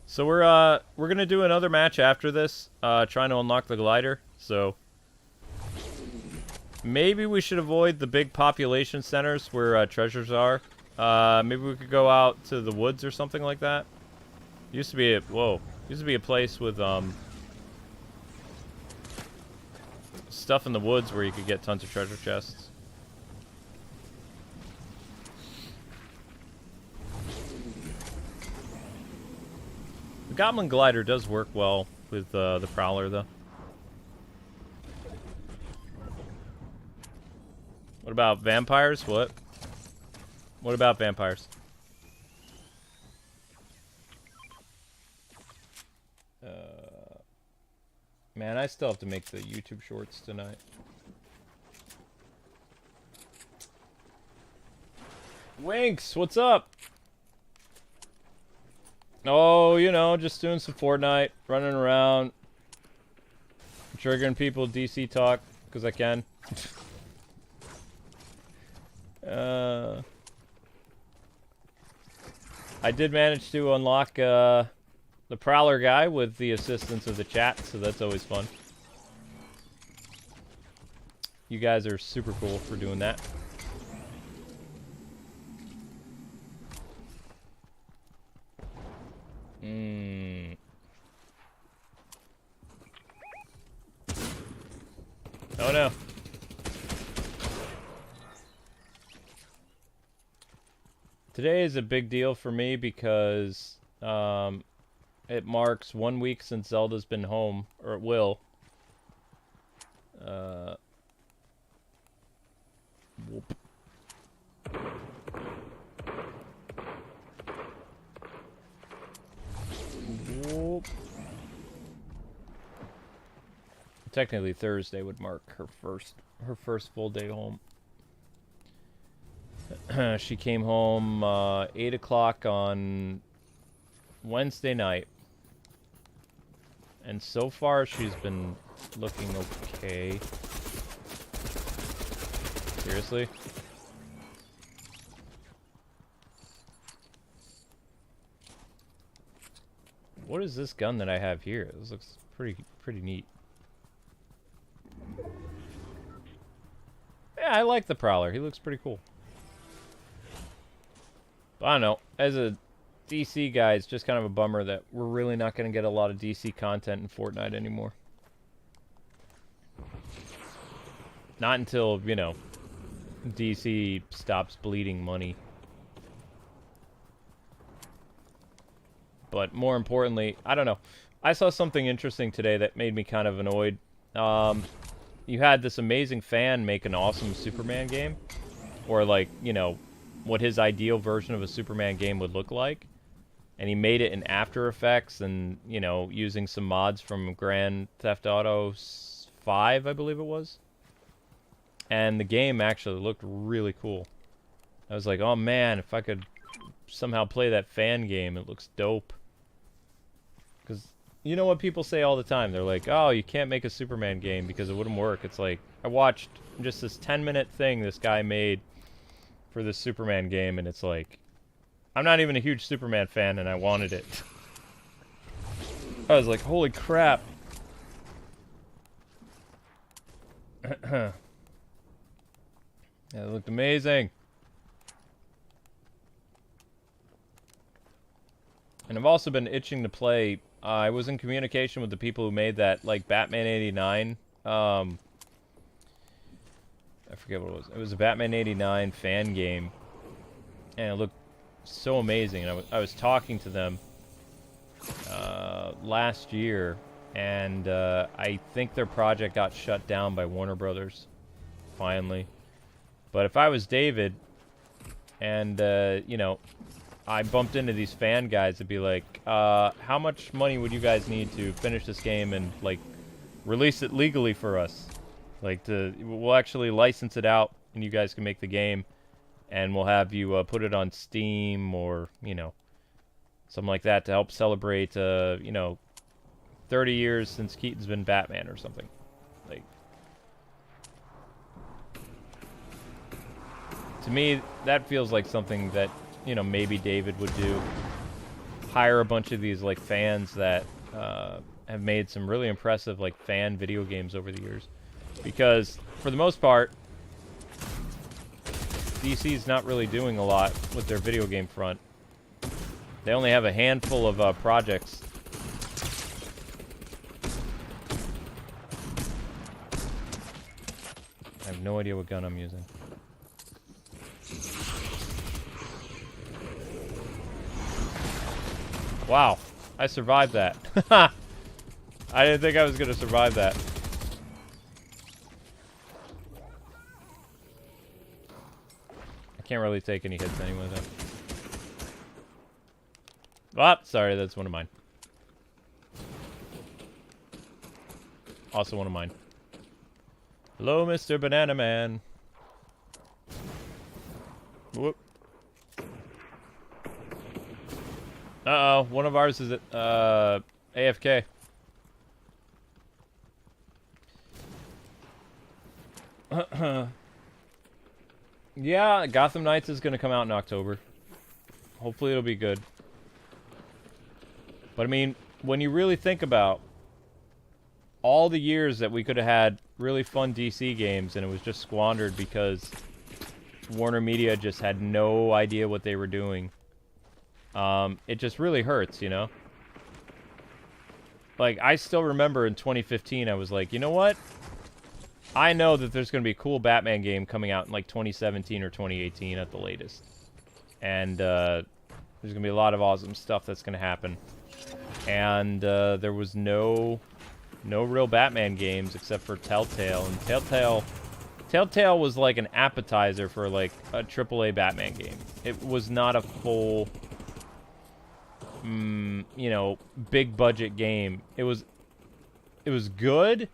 So we're gonna do another match after this, trying to unlock the glider. So maybe we should avoid the big population centers where treasures are. Maybe we could go out to the woods or something like that. Used to be a place with stuff in the woods where you could get tons of treasure chests. The Goblin Glider does work well with the Prowler, though. What about vampires? What? What about vampires? Man, I still have to make the YouTube shorts tonight. Winks, what's up? Oh, you know, just doing some Fortnite, running around, triggering people DC talk, because I can. I did manage to unlock the Prowler guy with the assistance of the chat, so that's always fun. You guys are super cool for doing that. Oh no. Today is a big deal for me because it marks 1 week since Zelda's been home, or it will. Whoop. Whoop. Technically Thursday would mark her first full day home. She came home 8 o'clock on Wednesday night. And so far she's been looking okay. Seriously? What is this gun that I have here? This looks pretty neat. Yeah, I like the Prowler. He looks pretty cool. But I don't know. As a DC guy, it's just kind of a bummer that we're really not going to get a lot of DC content in Fortnite anymore. Not until, you know, DC stops bleeding money. But more importantly, I don't know. I saw something interesting today that made me kind of annoyed. You had this amazing fan make an awesome Superman game. Or, like, you know, what his ideal version of a Superman game would look like. And he made it in After Effects and, you know, using some mods from Grand Theft Auto 5, I believe it was. And the game actually looked really cool. I was like, oh man, if I could somehow play that fan game, it looks dope. Because you know what people say all the time? They're like, oh, you can't make a Superman game because it wouldn't work. It's like, I watched just this 10-minute thing this guy made for this Superman game, and it's like, I'm not even a huge Superman fan, and I wanted it. I was like, holy crap. Yeah, it looked amazing. And I've also been itching to play. I was in communication with the people who made that, like, Batman 89. I forget what it was. It was a Batman 89 fan game. And it looked so amazing. And I was talking to them last year. And I think their project got shut down by Warner Brothers. Finally. But if I was David, and, you know, I bumped into these fan guys to be like, how much money would you guys need to finish this game and, like, release it legally for us? Like, we'll actually license it out, and you guys can make the game, and we'll have you put it on Steam or, you know, something like that to help celebrate, you know, 30 years since Keaton's been Batman or something. Like, To me, that feels like something that, you know, maybe David would do. Hire a bunch of these, like, fans that have made some really impressive, like, fan video games over the years. Because, for the most part, DC's not really doing a lot with their video game front. They only have a handful of projects. I have no idea what gun I'm using. Wow, I survived that. I didn't think I was gonna survive that. I can't really take any hits anyway, though. Ah, sorry, that's one of mine. Also one of mine. Hello, Mr. Banana Man. Whoop. Uh-oh, one of ours is at, AFK. Yeah, Gotham Knights is gonna come out in October. Hopefully it'll be good. But I mean, when you really think about all the years that we could have had really fun DC games and it was just squandered because Warner Media just had no idea what they were doing, it just really hurts, you know? Like, I still remember in 2015, I was like, you know what? I know that there's going to be a cool Batman game coming out in, like, 2017 or 2018 at the latest. And, there's going to be a lot of awesome stuff that's going to happen. And, there was no real Batman games except for Telltale. And Telltale was like an appetizer for, like, a AAA Batman game. It was not a full, you know, big budget game. It was good,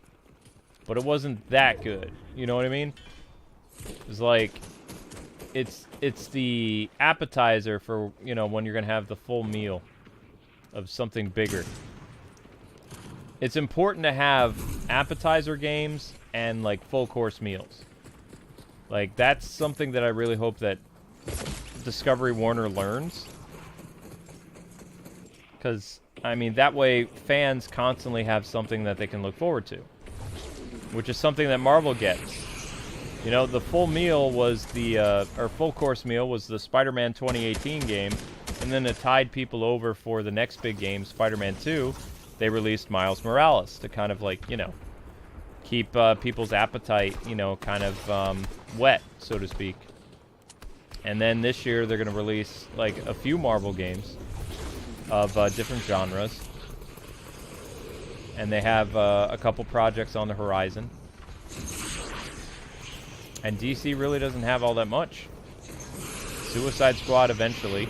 but it wasn't that good. You know what I mean? It was like, it's the appetizer for, you know, when you're gonna have the full meal of something bigger. It's important to have appetizer games and, like, full course meals. Like, that's something that I really hope that Discovery Warner learns. Because, I mean, that way fans constantly have something that they can look forward to. Which is something that Marvel gets. You know, the full meal was the, or full course meal was the Spider-Man 2018 game. And then it tied people over for the next big game, Spider-Man 2. They released Miles Morales to kind of, like, you know, keep people's appetite, you know, kind of wet, so to speak. And then this year they're going to release, like, a few Marvel games of different genres. And they have a couple projects on the horizon. And DC really doesn't have all that much. Suicide Squad eventually.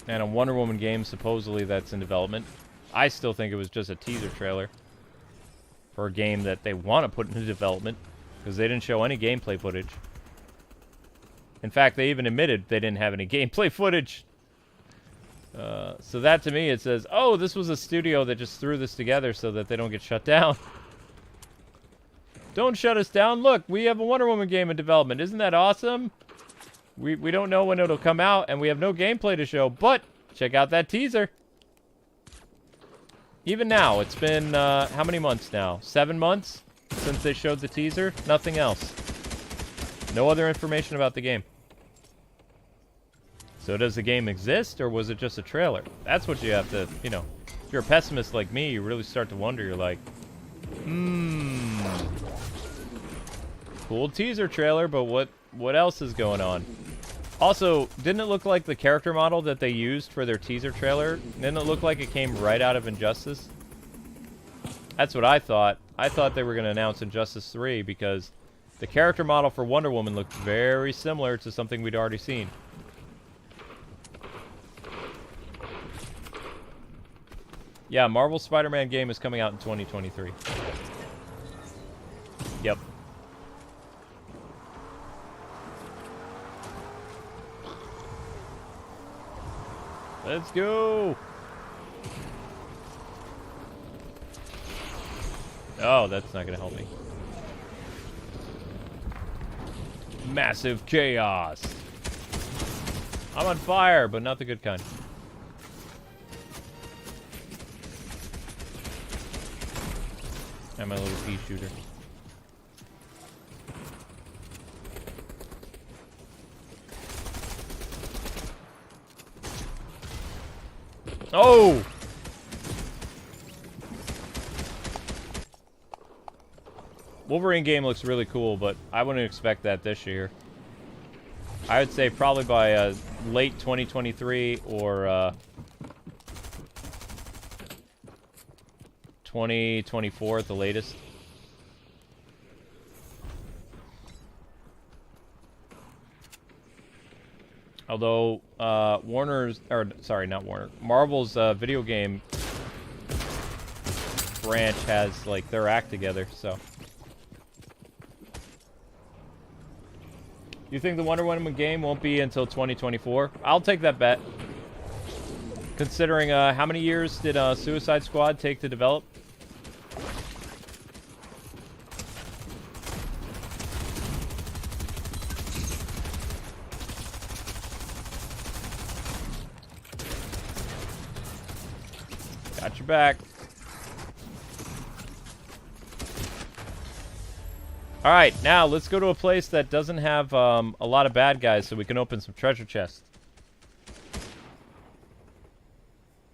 And a Wonder Woman game, supposedly, that's in development. I still think it was just a teaser trailer for a game that they want to put into development, because they didn't show any gameplay footage. In fact, they even admitted they didn't have any gameplay footage. So that, to me, it says, oh, this was a studio that just threw this together so that they don't get shut down. Don't shut us down. Look, we have a Wonder Woman game in development. Isn't that awesome? We don't know when it'll come out, and we have no gameplay to show, but check out that teaser. Even now, it's been, how many months now? 7 months since they showed the teaser? Nothing else. No other information about the game. So does the game exist, or was it just a trailer? That's what you have to, you know, if you're a pessimist like me, you really start to wonder. You're like, cool teaser trailer, but what else is going on? Also, didn't it look like the character model that they used for their teaser trailer? Didn't it look like it came right out of Injustice? That's what I thought. I thought they were going to announce Injustice 3 because the character model for Wonder Woman looked very similar to something we'd already seen. Yeah, Marvel Spider-Man game is coming out in 2023. Yep. Let's go! Oh, that's not gonna help me. Massive chaos. I'm on fire, but not the good kind. And my little pea shooter. Oh! Wolverine game looks really cool, but I wouldn't expect that this year. I would say probably by late 2023 or 2024 at the latest. Although Warner's, or sorry, not Warner, Marvel's video game branch has like their act together, so. You think the Wonder Woman game won't be until 2024? I'll take that bet. Considering how many years did Suicide Squad take to develop? Got your back. Alright, now let's go to a place that doesn't have a lot of bad guys so we can open some treasure chests.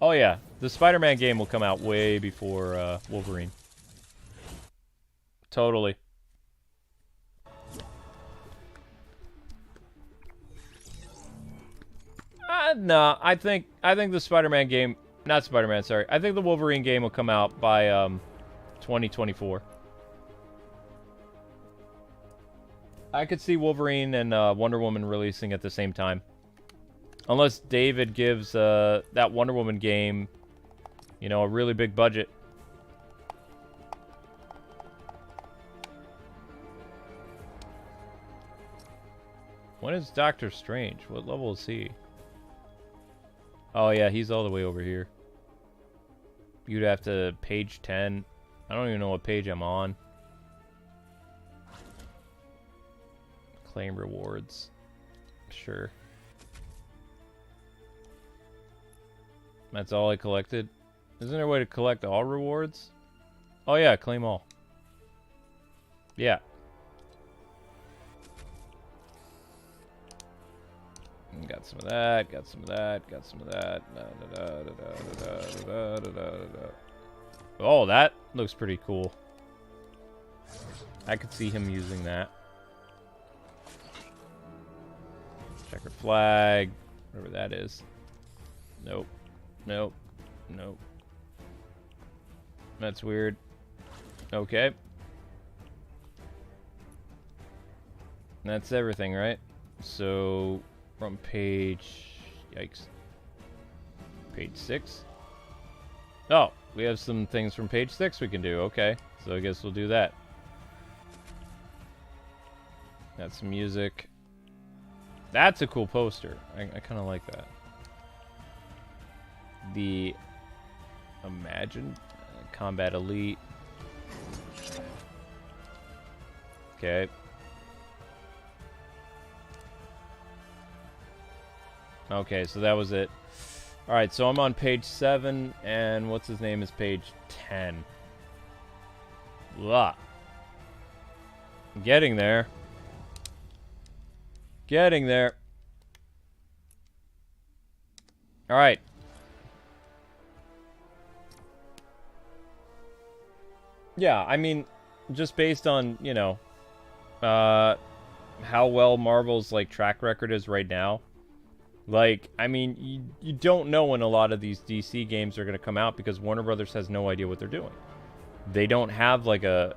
Oh yeah, the Spider-Man game will come out way before Wolverine. Totally. No, I think the Spider-Man game, not Spider-Man, sorry. I think the Wolverine game will come out by 2024. I could see Wolverine and Wonder Woman releasing at the same time. Unless David gives that Wonder Woman game, you know, a really big budget. When is Doctor Strange? What level is he? Oh yeah, he's all the way over here. You'd have to page 10. I don't even know what page I'm on. Claim rewards. Sure. That's all I collected? Isn't there a way to collect all rewards? Oh yeah, claim all. Yeah. Got some of that, got some of that, got some of that. Oh, that looks pretty cool. I could see him using that. Checker flag, whatever that is. Nope. Nope. Nope. That's weird. Okay. That's everything, right? So, from page... Yikes. Page 6? Oh, we have some things from page 6 we can do. Okay, so I guess we'll do that. That's some music. That's a cool poster. I kind of like that. The Imagine Combat Elite. Okay. Okay, so that was it. Alright, so I'm on page 7, and what's his name is page 10. Blah. Getting there. Getting there. Alright. Yeah, I mean, just based on, you know, how well Marvel's, like, track record is right now. Like, I mean, you don't know when a lot of these DC games are going to come out because Warner Brothers has no idea what they're doing. They don't have, like, a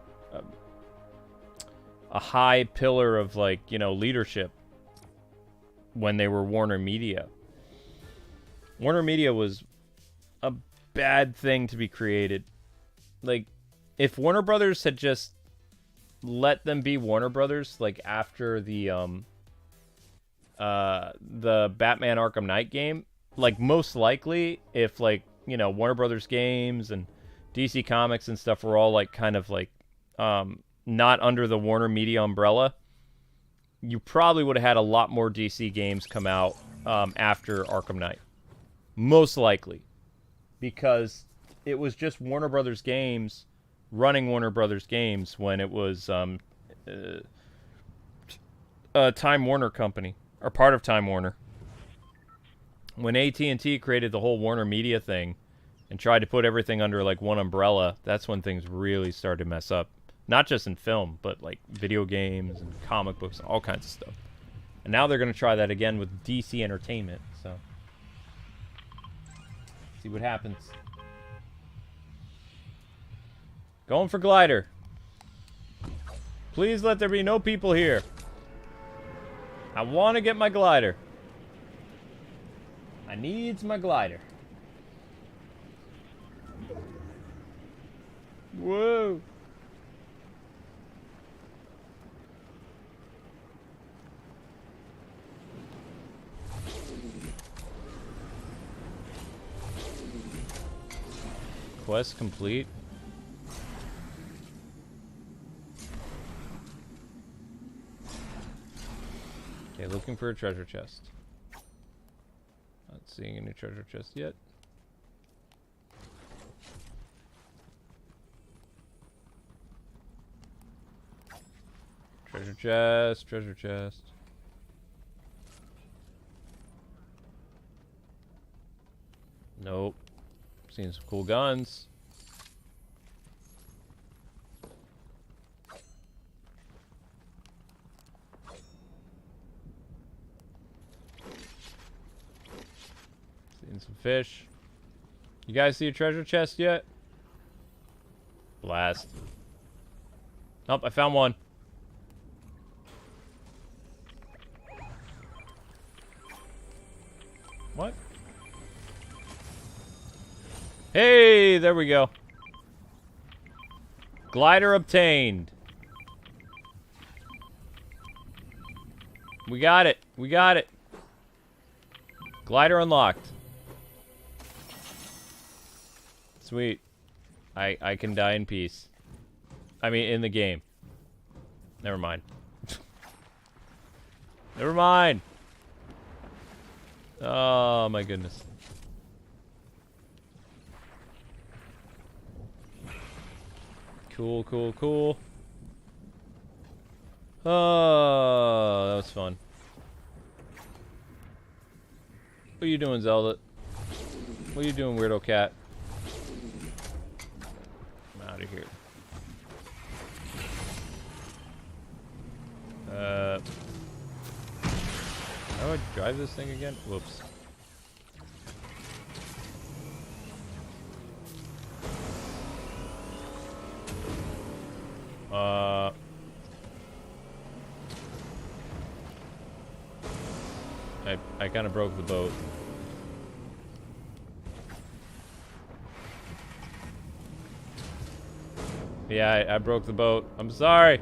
high pillar of, like, you know, leadership when they were Warner Media. Warner Media was a bad thing to be created. Like, if Warner Brothers had just let them be Warner Brothers, like, after the Batman Arkham Knight game, like, most likely, if, like, you know, Warner Brothers games and DC Comics and stuff were all like kind of like not under the Warner Media umbrella, you probably would have had a lot more DC games come out after Arkham Knight. Most likely. Because it was just Warner Brothers Games running Warner Brothers Games when it was Time Warner company, or part of Time Warner. When AT&T created the whole Warner Media thing and tried to put everything under like one umbrella, that's when things really started to mess up. Not just in film, but like video games and comic books, all kinds of stuff. And now they're going to try that again with DC Entertainment, so see what happens. Going for glider. Please let there be no people here. I want to get my glider. I needs my glider. Whoa. Quest complete. Okay, looking for a treasure chest. Not seeing any treasure chest yet. Treasure chest, treasure chest. Nope. Seen some cool guns. Seen some fish. You guys see a treasure chest yet? Blast. Nope, I found one. What? Hey, there we go. Glider obtained. We got it. We got it. Glider unlocked. Sweet. I can die in peace. I mean, in the game. Never mind. Never mind. Oh, my goodness. Cool, cool, cool. Oh, that was fun. What are you doing, Zelda? What are you doing, weirdo cat? I'm out of here. How do I drive this thing again? Whoops. I kind of broke the boat. Yeah, I broke the boat. I'm sorry.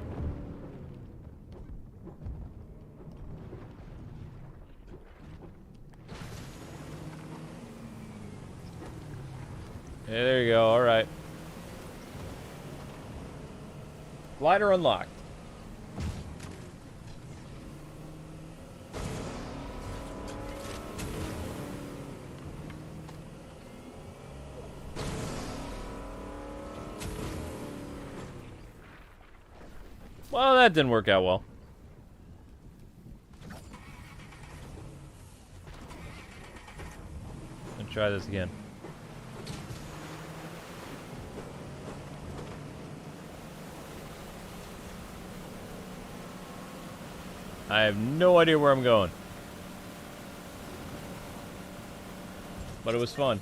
Yeah, there you go. All right. Glider unlocked. Well, that didn't work out well. Let's try this again. I have no idea where I'm going. But it was fun.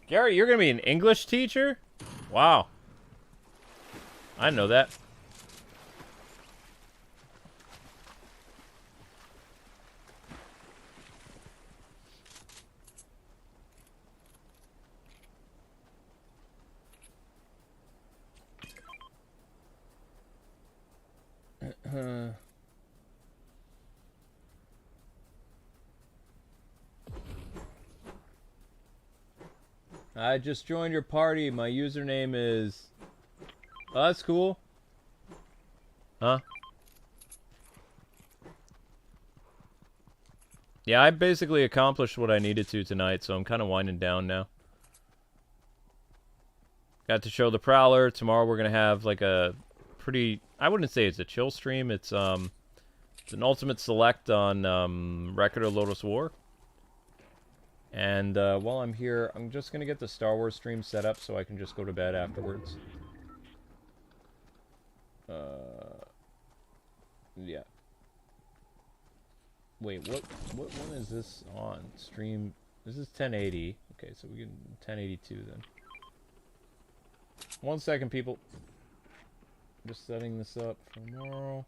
Gary, you're gonna be an English teacher? Wow. I know that. I just joined your party. My username is... Oh, that's cool. Huh? Yeah, I basically accomplished what I needed to tonight, so I'm kind of winding down now. Got to show the Prowler. Tomorrow we're going to have like a pretty... I wouldn't say it's a chill stream. It's an ultimate select on Record of Lotus War. And while I'm here, I'm just going to get the Star Wars stream set up so I can just go to bed afterwards. Yeah. Wait, what one is this on? Stream... This is 1080. Okay, so we can 1082 then. 1 second, people. Just setting this up for tomorrow.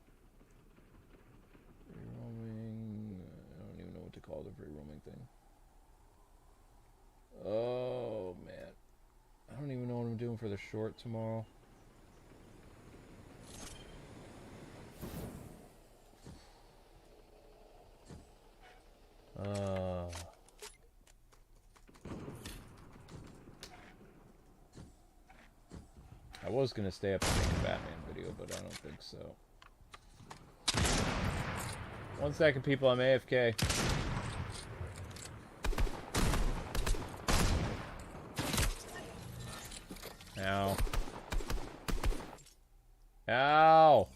Free roaming... I don't even know what to call the free roaming thing. Oh, man. I don't even know what I'm doing for the short tomorrow. I was gonna stay up and make a Batman video, but I don't think so. 1 second, people. I'm AFK. Ow. Ow!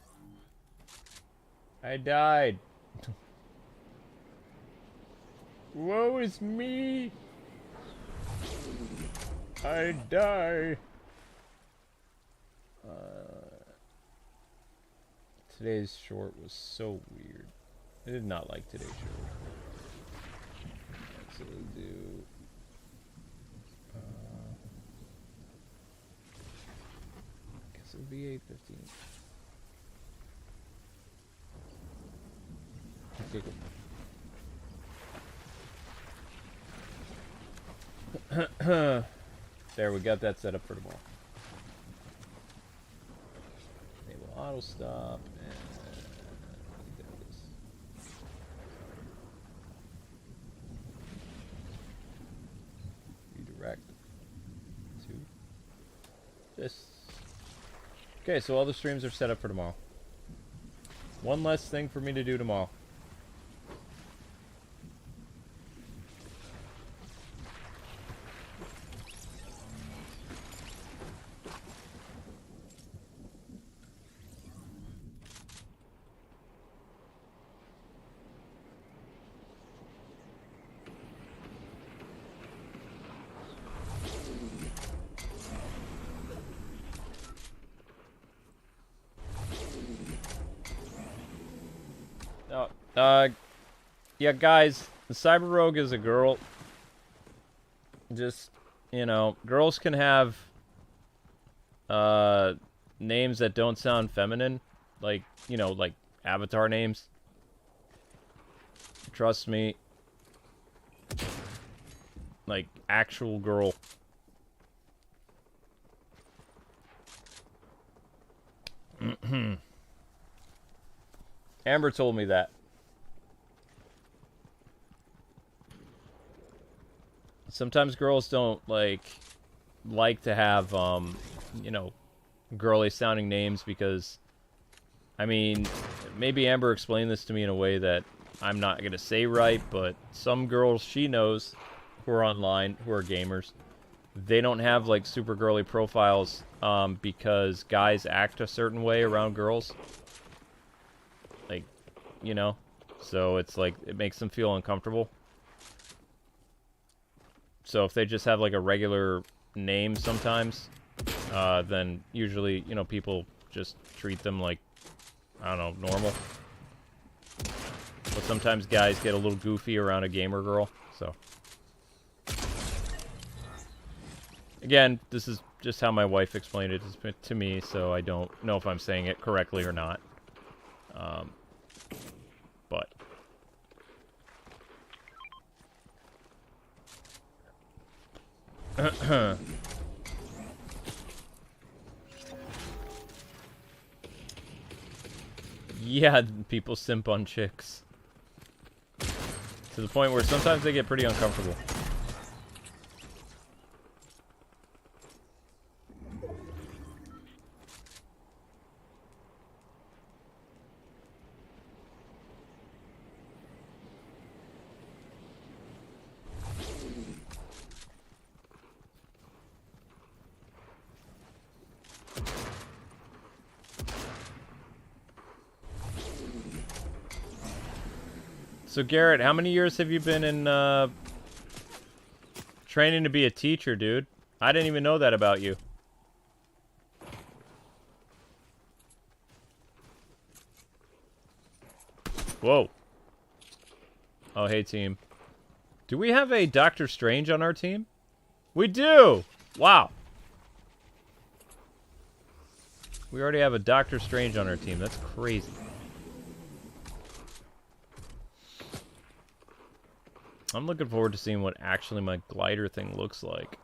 I died. Woe is me! I die. Today's short was so weird. I did not like today's short. So we'll do... I guess it would be 8:15. Okay, cool. There, we got that set up for tomorrow. Enable auto stop and there it is. Redirect to this. Okay, so all the streams are set up for tomorrow. One less thing for me to do tomorrow. Yeah, guys, the Cyber Rogue is a girl. Just, you know, girls can have names that don't sound feminine, like, you know, like avatar names. Trust me. Like, actual girl. Amber told me that. Sometimes girls don't like to have you know, girly sounding names because, I mean, maybe Amber explained this to me in a way that I'm not gonna say right, but some girls she knows who are online, who are gamers, they don't have like super girly profiles because guys act a certain way around girls, like, you know, so it's like it makes them feel uncomfortable. So if they just have like a regular name sometimes, then usually, you know, people just treat them like, I don't know, normal. But sometimes guys get a little goofy around a gamer girl, so. Again, this is just how my wife explained it to me, so I don't know if I'm saying it correctly or not. But... yeah, people simp on chicks. To the point where sometimes they get pretty uncomfortable. So Garrett, how many years have you been in training to be a teacher, dude? I didn't even know that about you. Whoa. Oh, hey team. Do we have a Doctor Strange on our team? We do! Wow. We already have a Doctor Strange on our team. That's crazy. I'm looking forward to seeing what actually my glider thing looks like.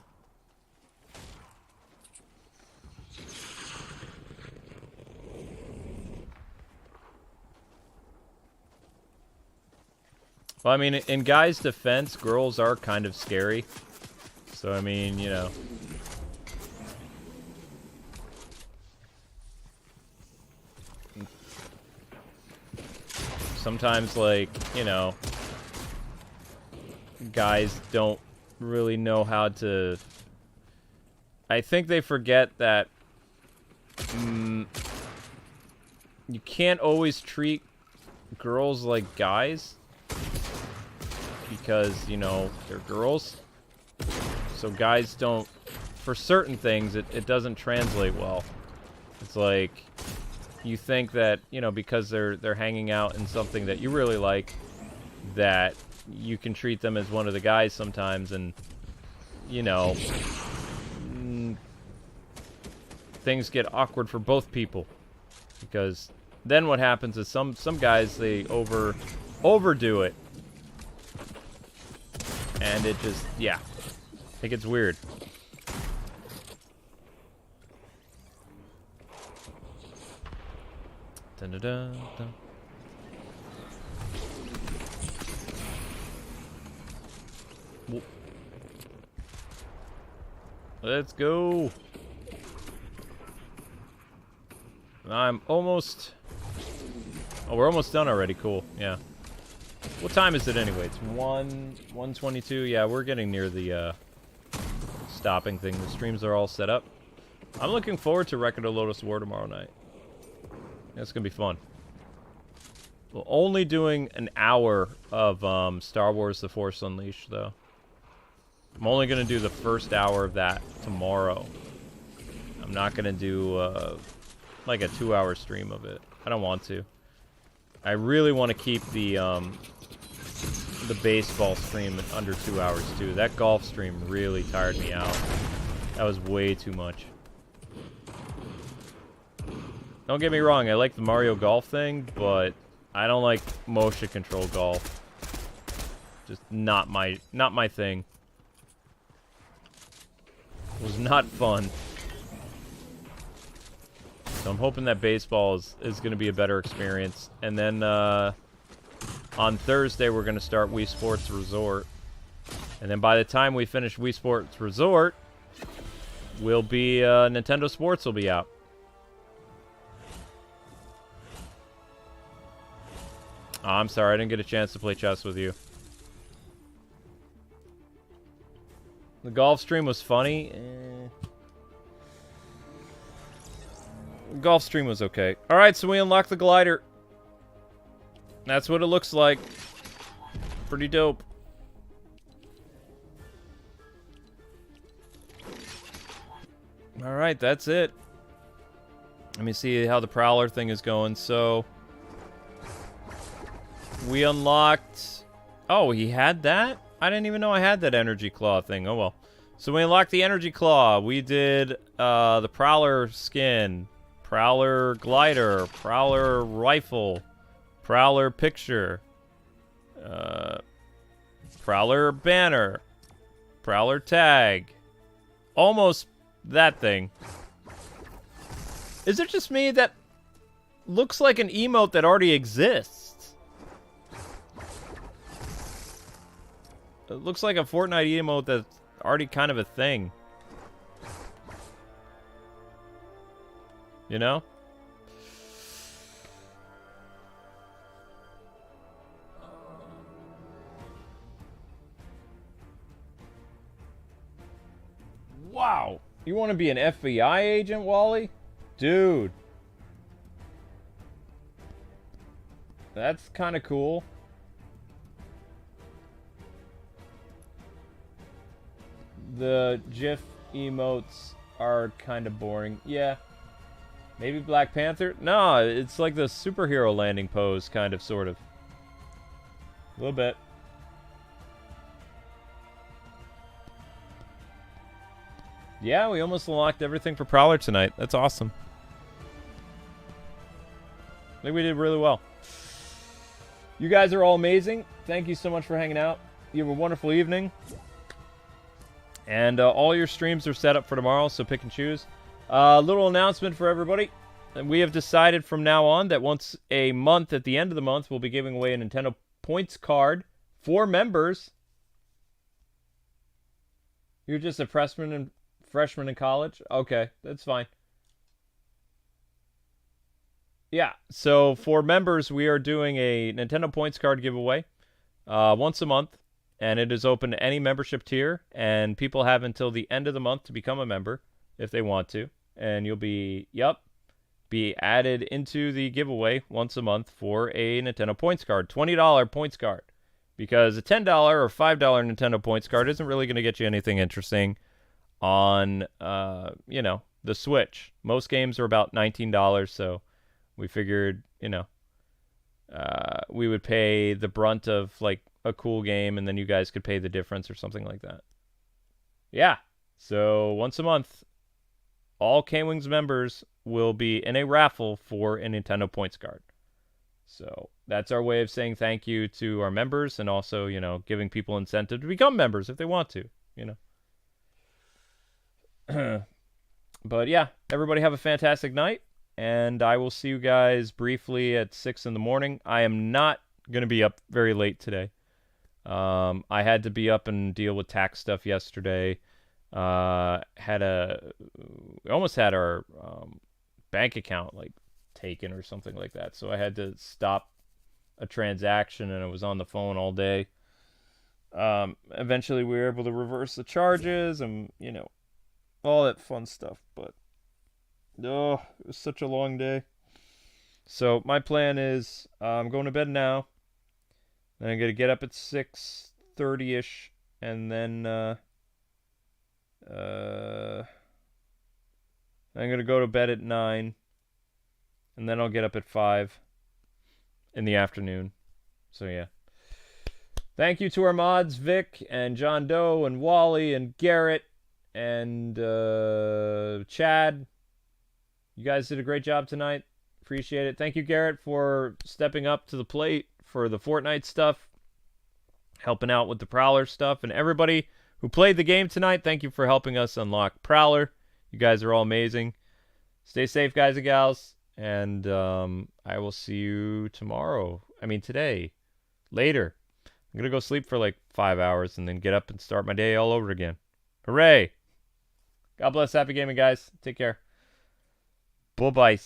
Well, I mean, in guys' defense, girls are kind of scary. So, I mean, you know. Sometimes, like, you know, guys don't really know how to... I think they forget that you can't always treat girls like guys because, you know, they're girls. So guys don't... For certain things, it doesn't translate well. It's like, you think that, you know, because they're hanging out in something that you really like, that you can treat them as one of the guys sometimes, and, you know, things get awkward for both people. Because then what happens is some guys, they overdo it. And it just, yeah, it gets weird. Dun dun dun dun. Let's go. I'm almost... Oh, we're almost done already. Cool. Yeah. What time is it anyway? It's 1:22. Yeah, we're getting near the stopping thing. The streams are all set up. I'm looking forward to Record of Lotus War tomorrow night. That's gonna be fun. We're only doing an hour of Star Wars The Force Unleashed, though. I'm only gonna do the first hour of that tomorrow. I'm not gonna do like a 2-hour stream of it. I don't want to. I really want to keep the baseball stream under 2 hours too. That golf stream really tired me out. That was way too much. Don't get me wrong, I like the Mario Golf thing, but I don't like motion control golf. Just not my thing. It was not fun. So I'm hoping that baseball is going to be a better experience. And then on Thursday, we're going to start Wii Sports Resort. And then by the time we finish Wii Sports Resort, we'll be Nintendo Sports will be out. Oh, I'm sorry, I didn't get a chance to play chess with you. The golf stream was funny. The golf stream was okay. Alright, so we unlocked the glider. That's what it looks like. Pretty dope. Alright, that's it. Let me see how the Prowler thing is going. So, we unlocked... Oh, he had that? I didn't even know I had that energy claw thing. Oh well. So we unlocked the Energy Claw. We did the Prowler Skin, Prowler Glider, Prowler Rifle, Prowler Picture, Prowler Banner, Prowler Tag. Almost that thing. Is it just me that looks like an emote that already exists? It looks like a Fortnite emote that's already kind of a thing. You know? Wow. You want to be an FBI agent, Wally? Dude. That's kind of cool. The GIF emotes are kind of boring. Yeah. Maybe Black Panther? No, it's like the superhero landing pose, kind of, sort of. A little bit. Yeah, we almost unlocked everything for Prowler tonight. That's awesome. I think we did really well. You guys are all amazing. Thank you so much for hanging out. You have a wonderful evening. And all your streams are set up for tomorrow, so pick and choose. Little announcement for everybody. We have decided from now on that once a month, at the end of the month, we'll be giving away a Nintendo Points card for members. You're just a freshman in college? Okay, that's fine. Yeah, so for members, we are doing a Nintendo Points card giveaway once a month. And it is open to any membership tier, and people have until the end of the month to become a member if they want to. And you'll be added into the giveaway once a month for a Nintendo Points card, $20 points card. Because a $10 or $5 Nintendo Points card isn't really going to get you anything interesting on, you know, the Switch. Most games are about $19, so we figured, you know, we would pay the brunt of, like, a cool game, and then you guys could pay the difference or something like that. Yeah. So once a month, all Kwings members will be in a raffle for a Nintendo Points card. So that's our way of saying thank you to our members, and also, you know, giving people incentive to become members if they want to, you know. But yeah, everybody have a fantastic night, and I will see you guys briefly at 6 in the morning. I am not going to be up very late today. I had to be up and deal with tax stuff yesterday. We almost had our bank account like taken or something like that. So I had to stop a transaction, and I was on the phone all day. Eventually we were able to reverse the charges and, you know, all that fun stuff. But it was such a long day. So my plan is I'm going to bed now. Then I'm going to get up at 6:30-ish, and then I'm going to go to bed at 9, and then I'll get up at 5 in the afternoon. So, yeah. Thank you to our mods, Vic, and John Doe, and Wally, and Garrett, and Chad. You guys did a great job tonight. Appreciate it. Thank you, Garrett, for stepping up to the plate for the Fortnite stuff, helping out with the Prowler stuff, and everybody who played the game tonight, thank you for helping us unlock Prowler. You guys are all amazing. Stay safe, guys and gals, and I will see you tomorrow. I mean, today. Later. I'm going to go sleep for like 5 hours and then get up and start my day all over again. Hooray! God bless. Happy gaming, guys. Take care. Bye-bye.